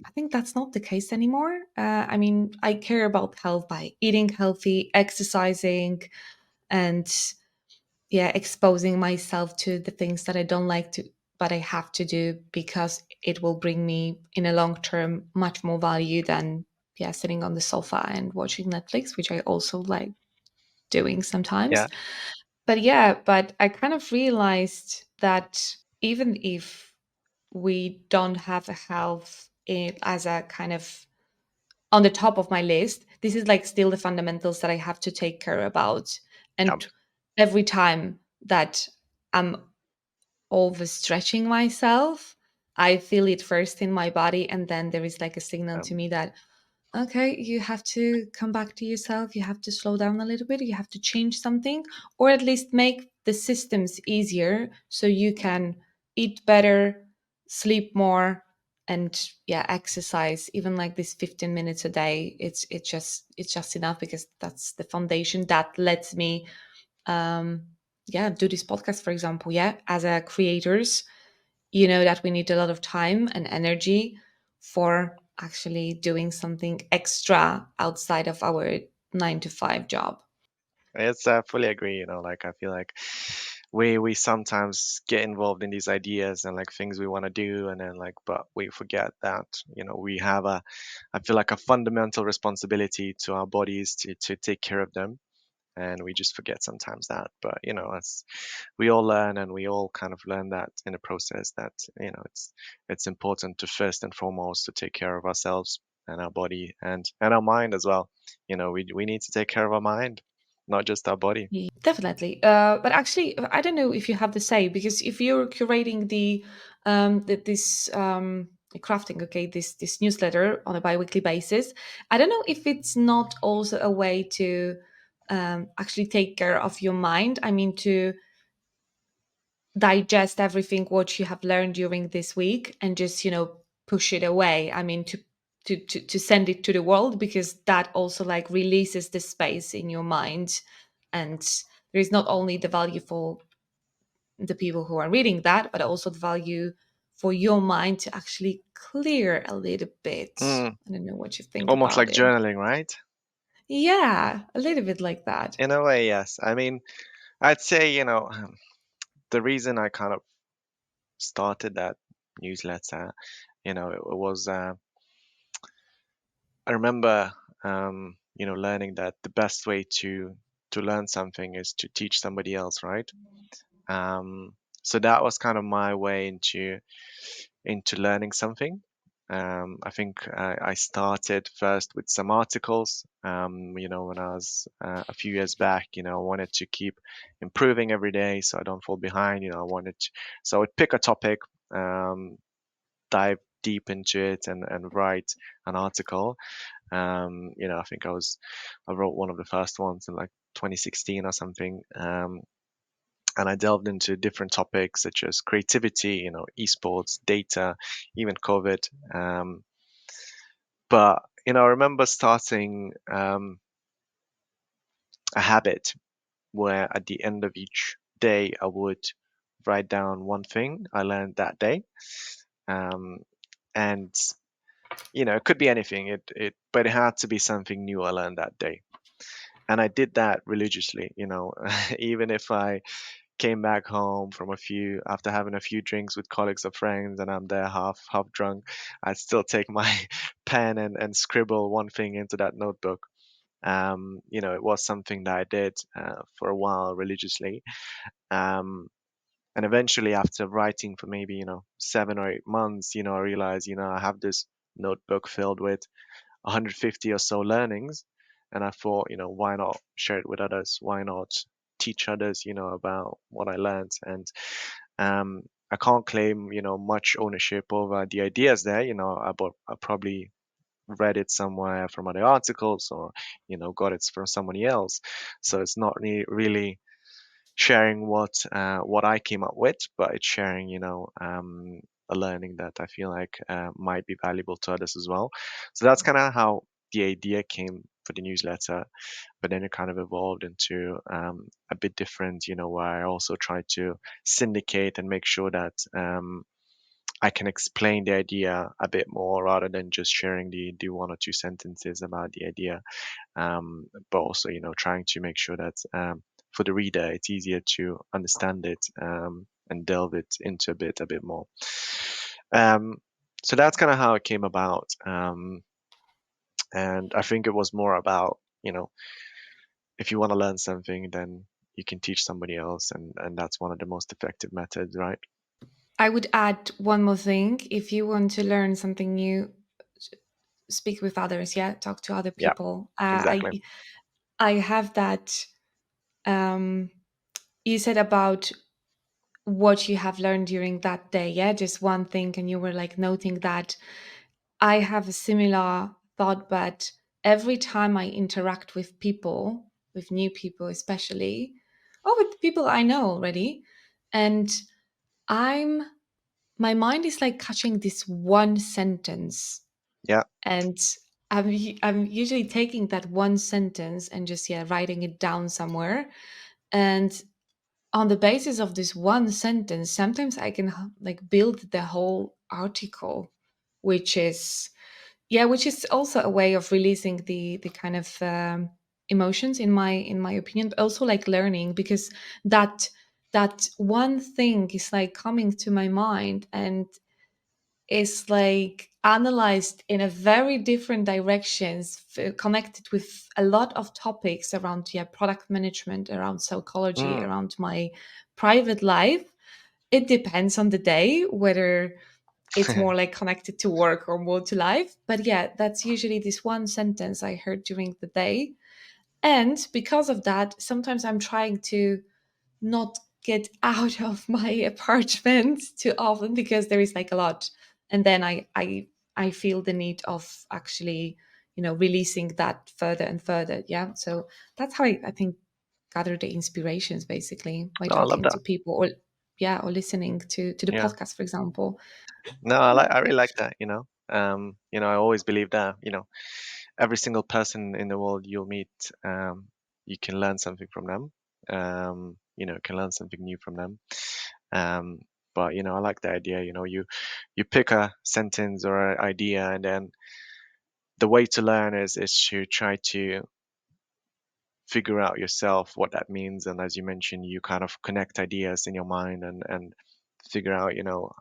I think that's not the case anymore. I mean, I care about health by eating healthy, exercising, and yeah, exposing myself to the things that I don't like to, but I have to do because it will bring me in a long term much more value than yeah, sitting on the sofa and watching Netflix, which I also like doing sometimes. Yeah. But yeah, but I kind of realized that even if we don't have a health as a kind of on the top of my list, this is like still the fundamentals that I have to take care about. Um, And every time that I'm overstretching myself, I feel it first in my body, and then there is like a signal to um, me that okay, you have to come back to yourself. You have to slow down a little bit. You have to change something, or at least make the systems easier so you can eat better, sleep more, and yeah, exercise. Even like this 15 minutes a day, it's just enough because that's the foundation that lets me um yeah do this podcast, for example. Yeah, as a creators, you know that we need a lot of time and energy for actually doing something extra outside of our 9 to 5 job. it's fully agree. Like I feel like we sometimes get involved in these ideas and like things we want to do, and then like, but we forget that we have I feel like a fundamental responsibility to our bodies to take care of them, and we just forget sometimes that. But as we all learn, and we all kind of learn that in the process, that it's important to first and foremost to take care of ourselves and our body and our mind as well. We need to take care of our mind, not just our body. Definitely. But actually, I don't know if you have the same because if you're curating this crafting, okay, this newsletter on a biweekly basis, I don't know if it's not also a way to actually take care of your mind. I mean, to digest everything what you have learned during this week and just push it away. I mean, to send it to the world, because that also like releases the space in your mind, and there is not only the value for the people who are reading that, but also the value for your mind to actually clear a little bit. Mm, I don't know what you think almost about like it. journaling, right? Yeah, a little bit like that. In a way, yes. I mean, I'd say, the reason I kind of started that newsletter, it was, I remember, learning that the best way to learn something is to teach somebody else, right? So that was kind of my way into learning something. I think I started first with some articles. When I was a few years back, I wanted to keep improving every day so I don't fall behind. So I would pick a topic, um, dive deep into it, and write an article. I think I wrote one of the first ones in like 2016 or something. And I delved into different topics such as creativity, esports, data, even COVID. But I remember starting a habit where at the end of each day I would write down one thing I learned that day. Um, and it could be anything. But it had to be something new I learned that day. And I did that religiously, even if I came back home from a few after having a few drinks with colleagues or friends and I'm there half drunk, I'd still take my pen and scribble one thing into that notebook. It was something that I did for a while religiously. Um, and eventually, after writing for maybe, 7 or 8 months, I realized, I have this notebook filled with 150 or so learnings. And I thought, why not share it with others? Why not teach others, about what I learned? And I can't claim, much ownership over the ideas there. I probably read it somewhere from other articles or, got it from somebody else. So it's not really sharing what I came up with, but it's sharing, a learning that I feel like might be valuable to others as well. So that's kind of how the idea came for the newsletter, but then it kind of evolved into a bit different, where I also try to syndicate and make sure that I can explain the idea a bit more rather than just sharing the 1 or 2 sentences about the idea, but also trying to make sure that for the reader it's easier to understand it and delve it into a bit more. Um, so that's kind of how it came about, and I think it was more about if you want to learn something, then you can teach somebody else, and that's one of the most effective methods, right? I would add one more thing. If you want to learn something new, speak with others. Yeah, talk to other Yeah, people. exactly. I have that. Um, you said about what you have learned during that day. Yeah, just one thing, and you were like noting that. I have a similar thought, but every time I interact with people, with new people especially, or with people I know already, and I'm my mind is like catching this one sentence, Yeah, and I'm usually taking that one sentence and just writing it down somewhere, and on the basis of this one sentence, sometimes I can like build the whole article, which is which is also a way of releasing the kind of emotions in my opinion, but also like learning, because that that one thing is like coming to my mind and is like analyzed in a very different directions, connected with a lot of topics around product management, around psychology, mm, around my private life. It depends on the day whether it's more like connected to work or more to life. But yeah, that's usually this one sentence I heard during the day. And because of that, sometimes I'm trying to not get out of my apartment too often because there is like a lot. And then I feel the need of actually, releasing that further and further. Yeah. So that's how I think gather the inspirations basically by no, I love talking that. to people, or listening to the Yeah. podcast, for example. No, I really like that, I always believe that, every single person in the world you'll meet, you can learn something from them. Can learn something new from them. Um, but I like the idea, you pick a sentence or an idea, and then the way to learn is to try to figure out yourself what that means. And as you mentioned, you kind of connect ideas in your mind and figure out,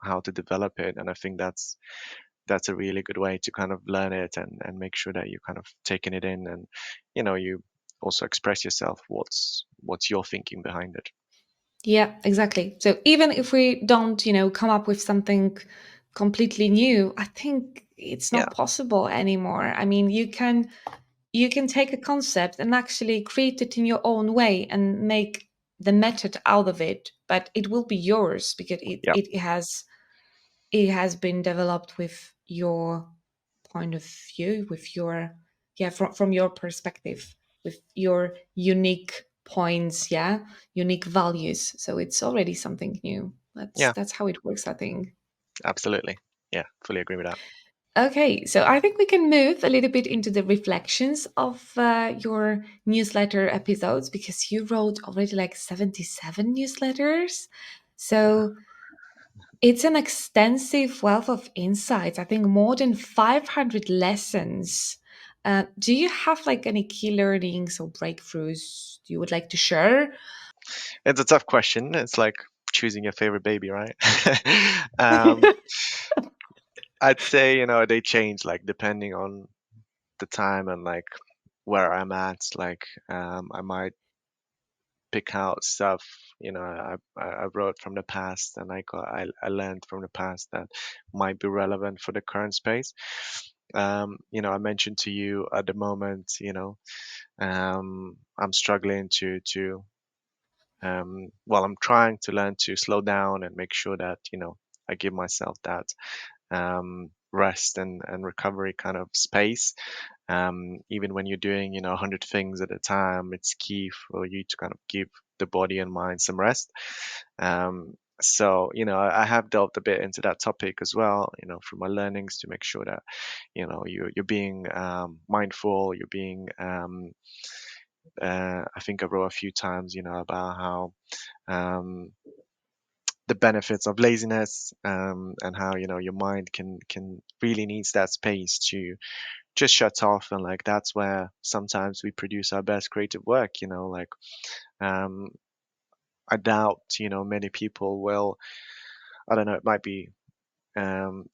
how to develop it. And I think that's a really good way to kind of learn it and make sure that you're kind of taking it in, and you also express yourself what's your thinking behind it. Yeah, exactly. So even if we don't, come up with something completely new, I think it's Yeah, not possible anymore. I mean, you can take a concept and actually create it in your own way and make the method out of it, but it will be yours because it yeah, it has it has been developed with your point of view, with your from your perspective, with your unique points, unique values. So it's already something new. that's yeah, that's how it works, I think. absolutely. Yeah, fully agree with that. Okay, so I think we can move a little bit into the reflections of your newsletter episodes because you wrote already like 77 newsletters. So it's an extensive wealth of insights. I think more than 500 lessons. Do you have like any key learnings or breakthroughs you would like to share? It's a tough question. It's like choosing your favorite baby, right? um, I'd say, they change like depending on the time and like where I'm at. Like, I might pick out stuff, I wrote from the past and I learned from the past that might be relevant for the current space. I mentioned to you at the moment, I'm struggling well, I'm trying to learn to slow down and make sure that, I give myself that rest and recovery kind of space. Even when you're doing, 100 things at a time, it's key for you to kind of give the body and mind some rest. So, I have delved a bit into that topic as well, from my learnings to make sure that, you're being mindful, you're being, I think I wrote a few times, about how um, the benefits of laziness, and how your mind can really needs that space to just shut off, and like that's where sometimes we produce our best creative work. Like um, I doubt many people will. I don't know. It might be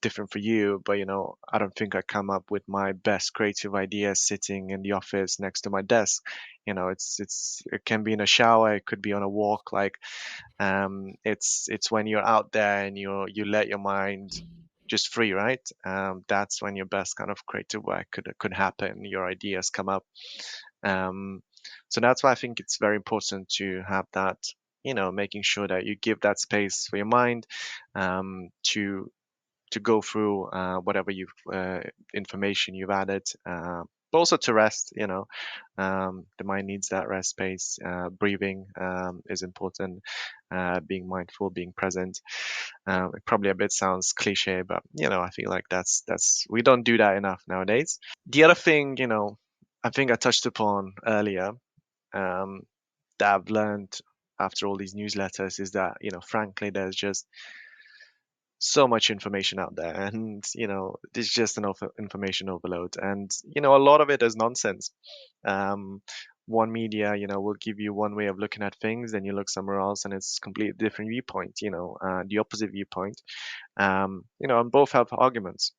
different for you, but I don't think I come up with my best creative ideas sitting in the office next to my desk. It can be in a shower, it could be on a walk. Like it's when you're out there and you let your mind just free, right? That's when your best kind of creative work could happen. Your ideas come up. Um, so that's why I think it's very important to have that. Making sure that you give that space for your mind to go through whatever you've information you've added, but also to rest. The mind needs that rest space. Breathing is important. Being mindful, being present. It probably a bit sounds cliche, but I feel like that's we don't do that enough nowadays. The other thing, I think I touched upon earlier, um, that I've learned after all these newsletters is that frankly, there's just so much information out there, and there's just enough information overload, and a lot of it is nonsense. um One media will give you one way of looking at things, then you look somewhere else and it's completely different viewpoint, the opposite viewpoint. And both have arguments.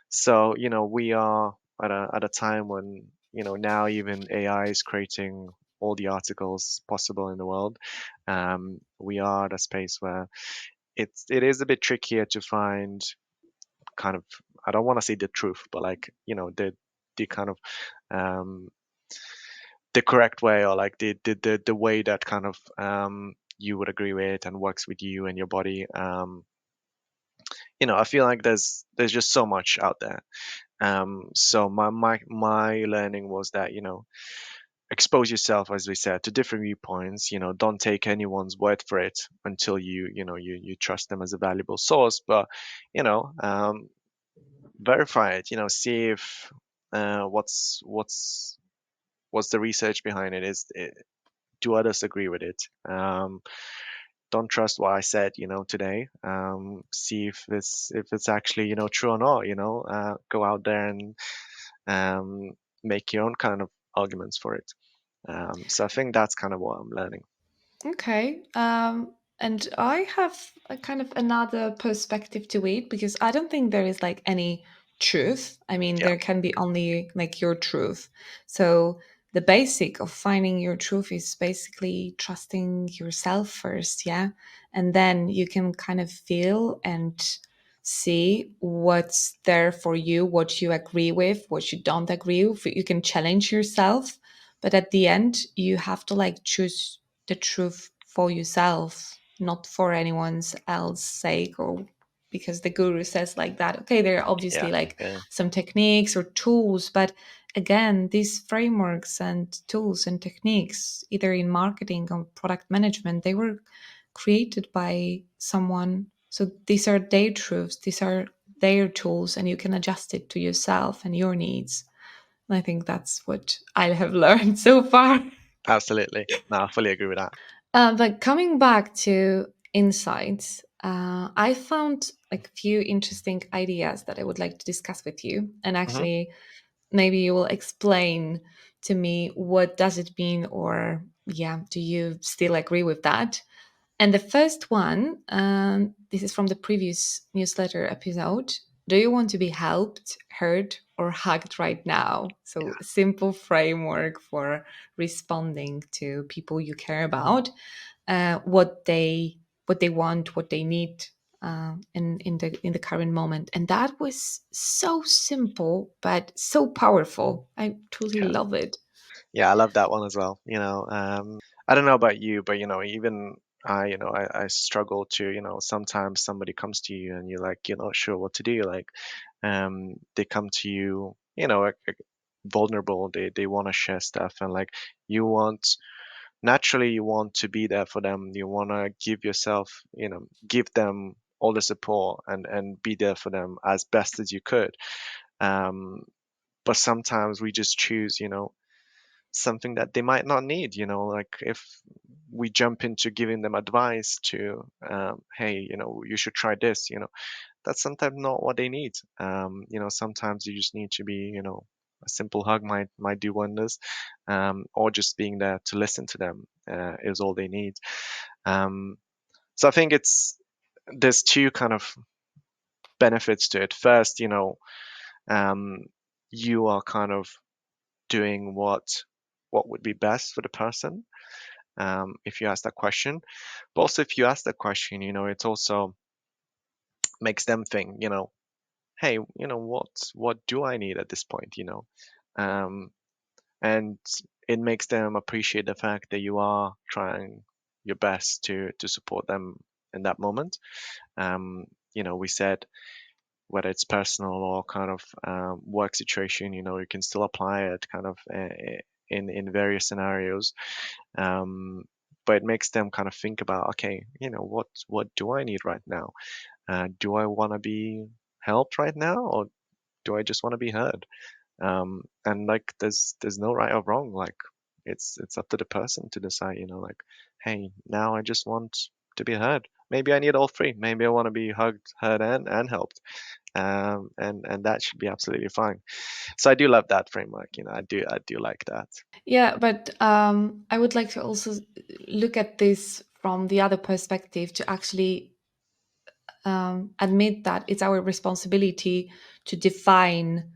So we are at a time when now even AI is creating all the articles possible in the world. We are at a space where it is a bit trickier to find kind of, I don't want to say the truth, but like the kind of um the correct way, or like the way that kind of you would agree with and works with you and your body. I feel like there's just so much out there. So my learning was that expose yourself, as we said, to different viewpoints. Don't take anyone's word for it until you trust them as a valuable source. But verify it. See if what's the research behind it. Do others agree with it? Don't trust what I said, today. See if it's actually true or not. Go out there and um, make your own kind of arguments for it. So I think that's kind of what I'm learning. Okay. And I have a kind of another perspective to it because I don't think there is like any truth. I mean, Yeah, there can be only like your truth. So the basic of finding your truth is basically trusting yourself first, yeah? And then you can kind of feel and see what's there for you, what you agree with, what you don't agree with. You can challenge yourself, but at the end, you have to like choose the truth for yourself, not for anyone's else sake or because the guru says like that. Okay, there are yeah, obviously like yeah, some techniques or tools, but again, these frameworks and tools and techniques, either in marketing or product management, they were created by someone. So these are their truths. These are their tools and you can adjust it to yourself and your needs. And I think that's what I have learned so far. Absolutely. No, I fully agree with that. But coming back to insights, I found like a few interesting ideas that I would like to discuss with you. And Hmm. actually, maybe you will explain to me what does it mean, or yeah, do you still agree with that? And the first one, this is from the previous newsletter episode. Do you want to be helped, heard, or hugged right now? So, a simple framework for responding to people you care about, what they want, what they need in the current moment. And that was so simple, but so powerful. I truly Yeah. love it. Yeah, I love that one as well. I don't know about you, but even I struggle to, sometimes somebody comes to you and you're like, you're not sure what to do. Like, they come to you, vulnerable. They want to share stuff, and like you want naturally you want to be there for them. You want to give yourself, give them all the support and be there for them as best as you could. Um, but sometimes we just choose, something that they might not need. Like if we jump into giving them advice to, hey, you should try this, that's sometimes not what they need. Sometimes you just need to be, a simple hug might do wonders, or just being there to listen to them is all they need. So I think there's two kind of benefits to it. First, um, you are kind of doing what would be best for the person, if you ask that question. But also, if you ask that question, it also makes them think, hey, what do I need at this point, um, and it makes them appreciate the fact that you are trying your best to support them in that moment. We said whether it's personal or kind of work situation, you can still apply it kind of in various scenarios. Um, but it makes them kind of think about, okay, what do I need right now? Do I want to be helped right now, or do I just want to be heard? And like, there's no right or wrong. Like, it's up to the person to decide. Like, hey, now I just want to be heard. Maybe I need all three. Maybe I want to be hugged, heard, and helped. And that should be absolutely fine. So I do love that framework. I do like that. Yeah, but I would like to also look at this from the other perspective to actually admit that it's our responsibility to define,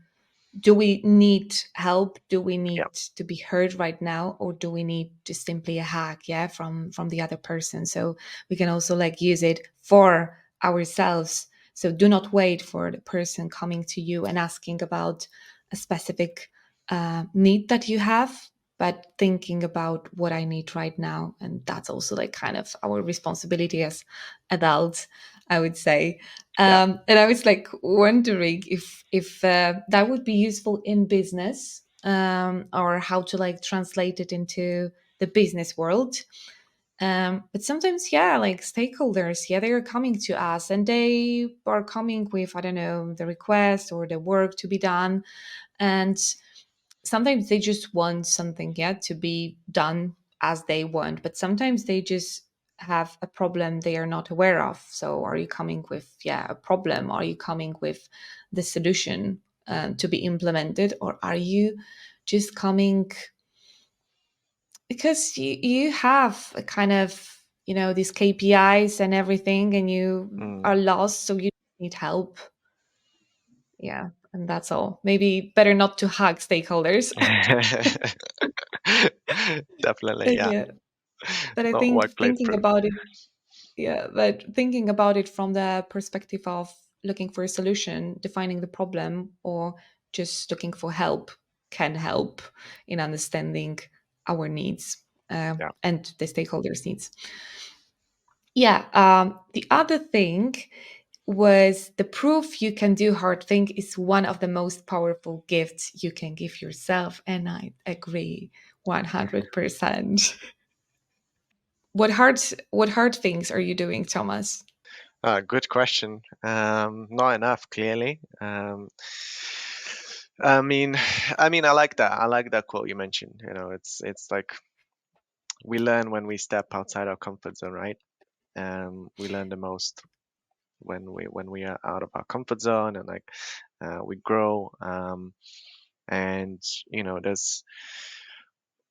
do we need help, do we Yeah. need to be heard right now, or do we need just simply a hug, yeah, from the other person. So we can also like use it for ourselves. So do not wait for the person coming to you and asking about a specific need that you have, but thinking about what I need right now. And that's also like kind of our responsibility as adults, I would say. Yeah. And I was like wondering if that would be useful in business, or how to like translate it into the business world. But sometimes, yeah, like stakeholders, yeah, they are coming to us and they are coming with, I don't know, the request or the work to be done. And sometimes they just want something, yeah, to be done as they want, but sometimes they just have a problem they are not aware of. So are you coming with, yeah, a problem? Are you coming with the solution to be implemented, or are you just coming because you have a kind of, these KPIs and everything, and you are Mm. lost, so you need help? Yeah, and that's all. Maybe better not to hug stakeholders. Definitely, But yeah. yeah, but I Not think workplace thinking proof. about it, yeah, but thinking about it from the perspective of looking for a solution, defining the problem, or just looking for help can help in understanding our needs, Yeah. and the stakeholders' needs. Yeah. The other thing was the proof you can do hard thing is one of the most powerful gifts you can give yourself. And I agree 100%. What hard things are you doing, Thomas? Good question. Not enough, clearly. I mean, I like that. I like that quote you mentioned. It's like we learn when we step outside our comfort zone, right? We learn the most when we are out of our comfort zone, and like we grow. And there's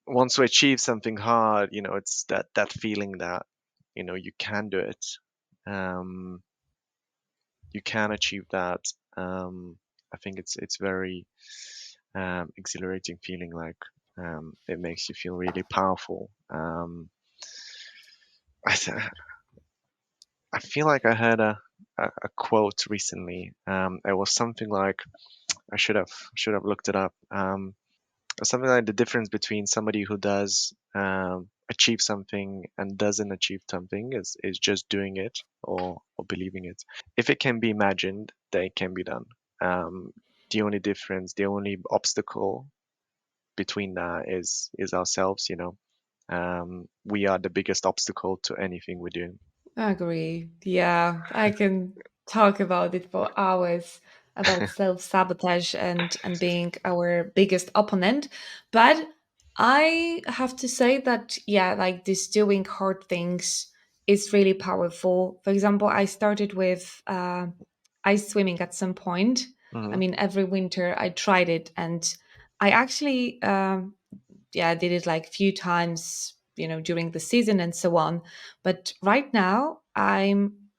once we achieve something hard, it's that feeling that you can do it. Um, you can achieve that. I think it's very exhilarating feeling. Like it makes you feel really powerful. I th- I feel like I heard a quote recently. It was something like I should have looked it up. Something like the difference between somebody who does achieve something and doesn't achieve something is just doing it or believing it. If it can be imagined, then it can be done. The only difference, the only obstacle between that is ourselves. We are the biggest obstacle to anything we do. I agree. Yeah, I can talk about it for hours about self-sabotage and being our biggest opponent. But I have to say that yeah, like this doing hard things is really powerful. For example, I started with ice swimming at some point. I Hmm. mean, every winter I tried it, and I actually yeah, I did it like a few times, during the season and so on. But right now, I'm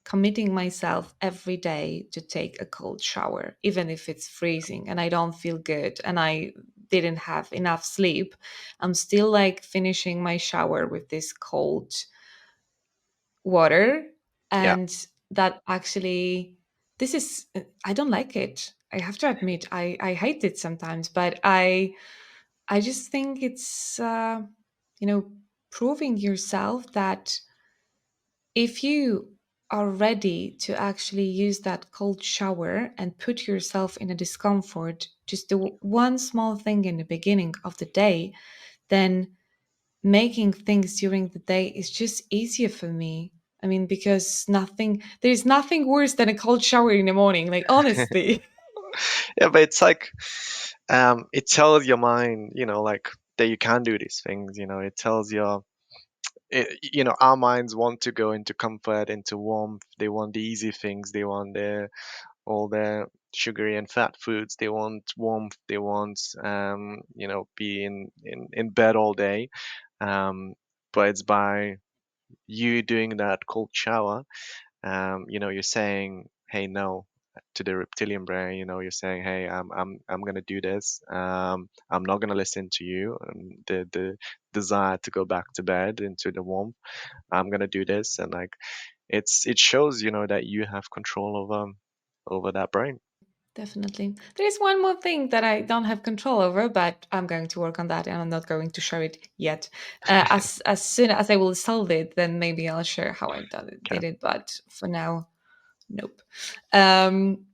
committing myself every day to take a cold shower, even if it's freezing and I don't feel good and I didn't have enough sleep. I'm still like finishing my shower with this cold water. Yeah. And that actually, this is, I don't like it. I have to admit, I hate it sometimes, but I just think it's, you know, proving yourself that if you are ready to actually use that cold shower and put yourself in a discomfort, just do one small thing in the beginning of the day, then making things during the day is just easier for me. I mean, because there's nothing worse than a cold shower in the morning, like honestly. Yeah, but it's like it tells your mind, like that you can do these things. It tells our minds want to go into comfort, into warmth. They want the easy things. They want all their sugary and fat foods. They want warmth. They want be in bed all day. Um, but it's by you doing that cold shower, you're saying, "Hey, no." To the reptilian brain, you're saying, "Hey, I'm gonna do this. I'm not gonna listen to you. The desire to go back to bed into the warmth. I'm gonna do this." And like, it shows, that you have control over that brain. Definitely. There is one more thing that I don't have control over, but I'm going to work on that and I'm not going to share it yet. As soon as I will solve it, then maybe I'll share how I Okay. did it. But for now, nope. Um,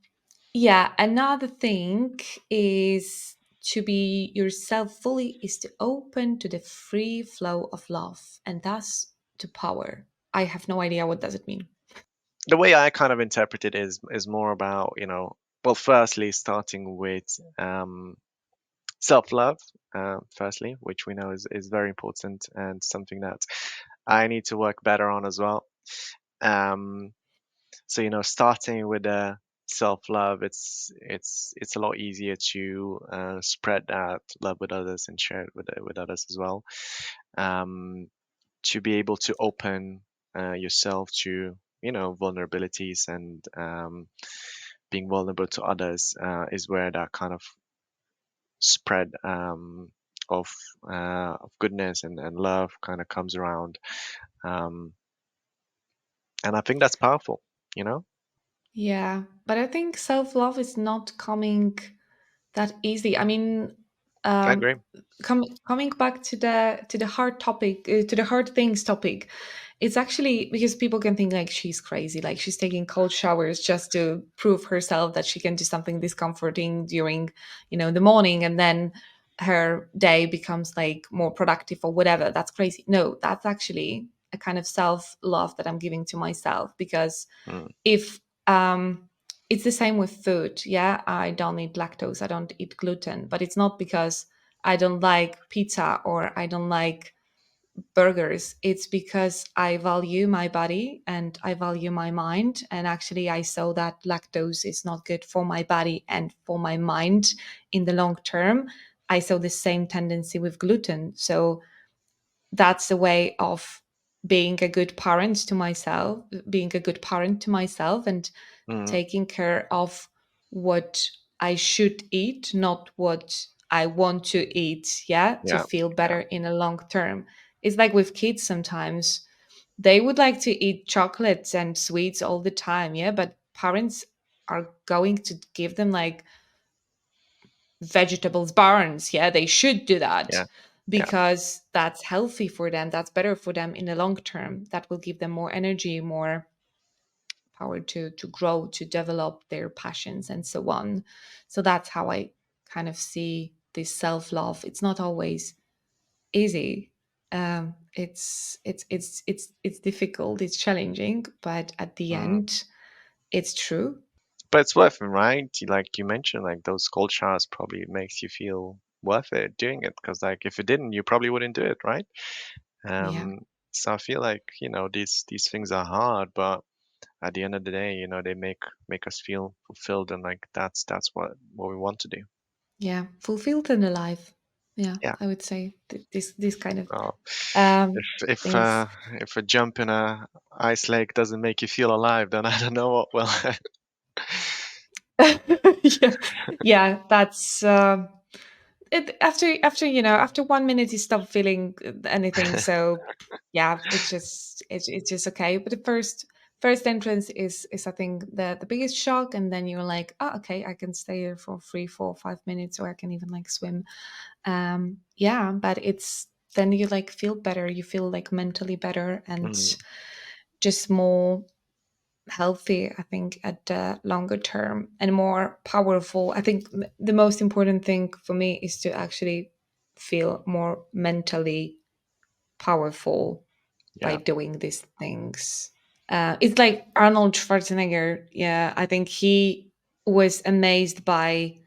yeah, another thing is to be yourself fully is to open to the free flow of love and thus to power. I have no idea what does it mean. The way I kind of interpret it is more about, well, firstly, starting with self-love, firstly, which we know is very important and something that I need to work better on as well. Um, so starting with self-love, it's a lot easier to spread that love with others and share it with others as well. Um, to be able to open yourself to vulnerabilities and being vulnerable to others is where that kind of spread of of goodness and love kind of comes around, um, and I think that's powerful. You know, Yeah, but I think self love is not coming that easy. I mean, I um, agree. coming back to the hard topic, to the hard things topic, it's actually because people can think like she's crazy, like she's taking cold showers just to prove herself that she can do something discomforting during, the morning, and then her day becomes like more productive or whatever. That's crazy. No, that's actually a kind of self love that I'm giving to myself. Because mm, if it's the same with food. Yeah, I don't eat lactose, I don't eat gluten, but it's not because I don't like pizza or I don't like burgers. It's because I value my body and I value my mind. And actually, I saw that lactose is not good for my body and for my mind in the long term. I saw the same tendency with gluten. So that's a way of being a good parent to myself, being a good parent to myself, and mm. taking care of what I should eat, not what I want to eat, yeah, to Yeah, feel yeah, better in a long term. It's like with kids sometimes. They would like to eat chocolates and sweets all the time, yeah, but parents are going to give them like vegetables barns, yeah, they should do that yeah, yeah. because that's healthy for them, that's better for them in the long term, that will give them more energy, more power to grow, to develop their passions and so on. So that's how I kind of see this self-love. It's not always easy. It's difficult, it's challenging, but at the Mm. end it's true. But it's worth it, right? Like you mentioned, like those cold showers probably makes you feel worth it doing it because, like, if it didn't, you probably wouldn't do it, right? Yeah, So I feel like, these things are hard, but at the end of the day, they make us feel fulfilled, and like that's what we want to do. yeah, fulfilled and alive. Yeah, Yeah. I would say this kind of Well, um if things. if a jump in a ice lake doesn't make you feel alive, then I don't know what will. Yeah, yeah, that's it. After after 1 minute you stop feeling anything. So yeah, it's just okay. But the first entrance is I think the biggest shock, and then you're like, oh, okay, I can stay here for 3 4 5 minutes, or I can even like swim. Yeah, but it's then you like feel better, you feel like mentally better and Mm, just more healthy, I think, at the longer term, and more powerful. I think the most important thing for me is to actually feel more mentally powerful by yeah. doing these things. It's like Arnold Schwarzenegger. Yeah, I think he was amazed by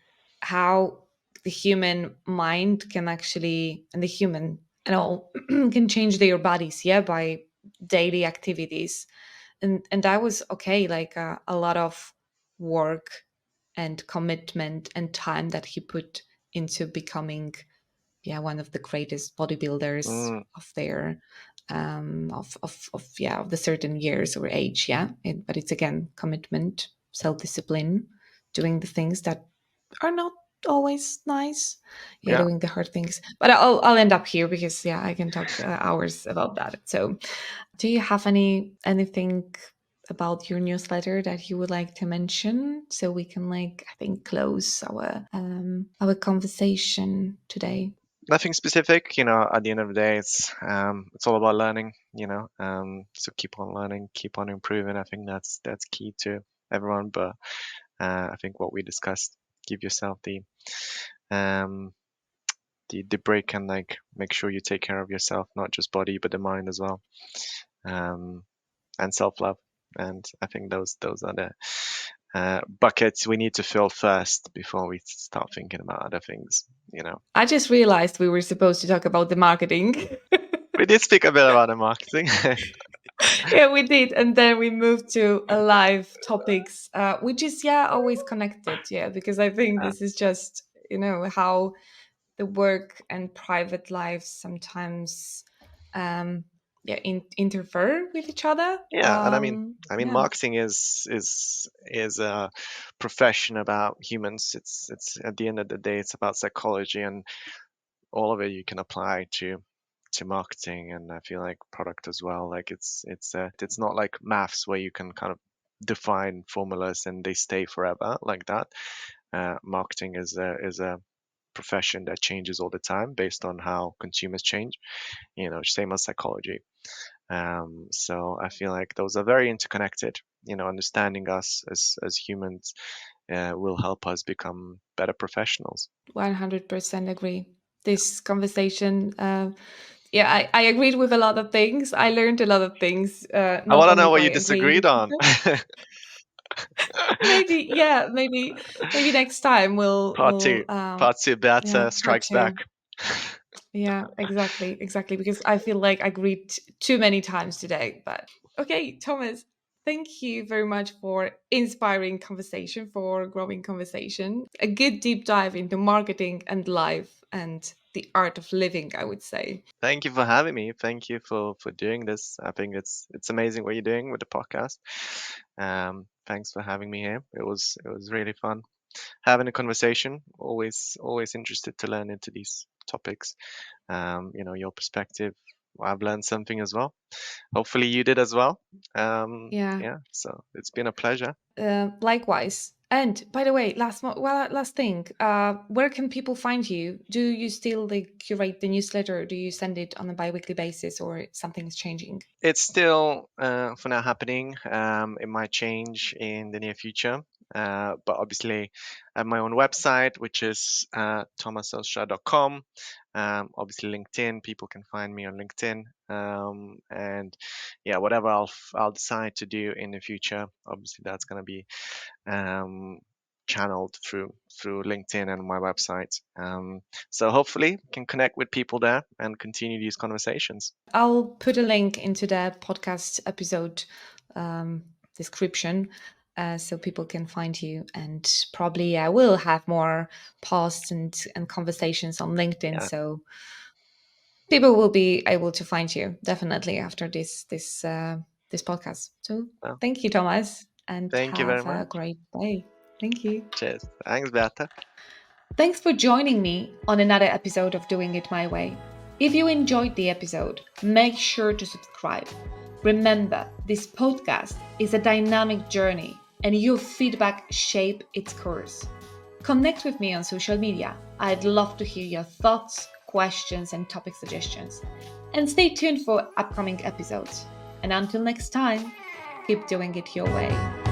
how the human mind can actually, and the human and all, can change their bodies. Yeah, by daily activities, and that was okay. Like a lot of work and commitment and time that he put into becoming, yeah, one of the greatest bodybuilders Mm, of their of yeah, of the certain years or age. Yeah, but it's again commitment, self-discipline, doing the things that are not always nice, yeah, yeah. doing the hard things. But I'll end up here because yeah, I can talk hours about that. So do you have anything about your newsletter that you would like to mention, so we can, like, I think, close our conversation today? Nothing specific, at the end of the day, it's all about learning, so keep on learning, keep on improving. I think that's key to everyone. But I think what we discussed, give yourself um the break, and like make sure you take care of yourself, not just body but the mind as well. Um and self-love. And I think those are the buckets we need to fill first before we start thinking about other things. I just realized we were supposed to talk about the marketing. We did speak a bit about the marketing. Yeah, we did, and then we moved to a live topics, which is, yeah, always connected. Yeah, because I think Uh, this is just, how the work and private lives sometimes yeah, interfere with each other. yeah, and I mean, Yeah, marketing is a profession about humans. It's at the end of the day, it's about psychology, and all of it you can apply to marketing, and I feel like product as well. Like it's not like maths where you can kind of define formulas and they stay forever like that. Marketing is a profession that changes all the time based on how consumers change. Same as psychology. So I feel like those are very interconnected. Understanding us as humans will help us become better professionals. 100% agree. This conversation Yeah, I agreed with a lot of things. I learned a lot of things, I not want to only know what by you agreeing disagreed with on. you. Maybe, yeah, maybe next time Part two. Part two. yeah, Beata part strikes back. two. Yeah, exactly. Because I feel like I agreed too many times today. But okay, Thomas, thank you very much for inspiring conversation, for growing conversation. A good deep dive into marketing and life and the art of living, I would say. Thank you for having me. Thank you for doing this. I think it's amazing what you're doing with the podcast. Thanks for having me here. It was really fun having a conversation. Always interested to learn into these topics. Your perspective. I've learned something as well. Hopefully you did as well. Yeah. Yeah, so it's been a pleasure. Likewise. And by the way, last thing, where can people find you? Do you still like curate the newsletter? Do you send it on a bi-weekly basis, or something is changing? It's still for now happening. It might change in the near future. But obviously, I have my own website, which is tomasausra.com. Obviously, LinkedIn. People can find me on LinkedIn. And yeah, whatever I'll decide to do in the future, obviously that's going to be um, channeled through LinkedIn and my website. So hopefully, can connect with people there and continue these conversations. I'll put a link into the podcast episode um, description so people can find you. And probably I will have more posts and conversations on LinkedIn. Yeah. So people will be able to find you definitely after this podcast. So Well, thank you, Thomas, and thank you very have a much. great day. Thank you. Cheers. Thanks, Beata. Thanks for joining me on another episode of Doing It My Way. If you enjoyed the episode, make sure to subscribe. Remember, this podcast is a dynamic journey and your feedback shape its course. Connect with me on social media. I'd love to hear your thoughts, questions, and topic suggestions. And stay tuned for upcoming episodes. And until next time, keep doing it your way.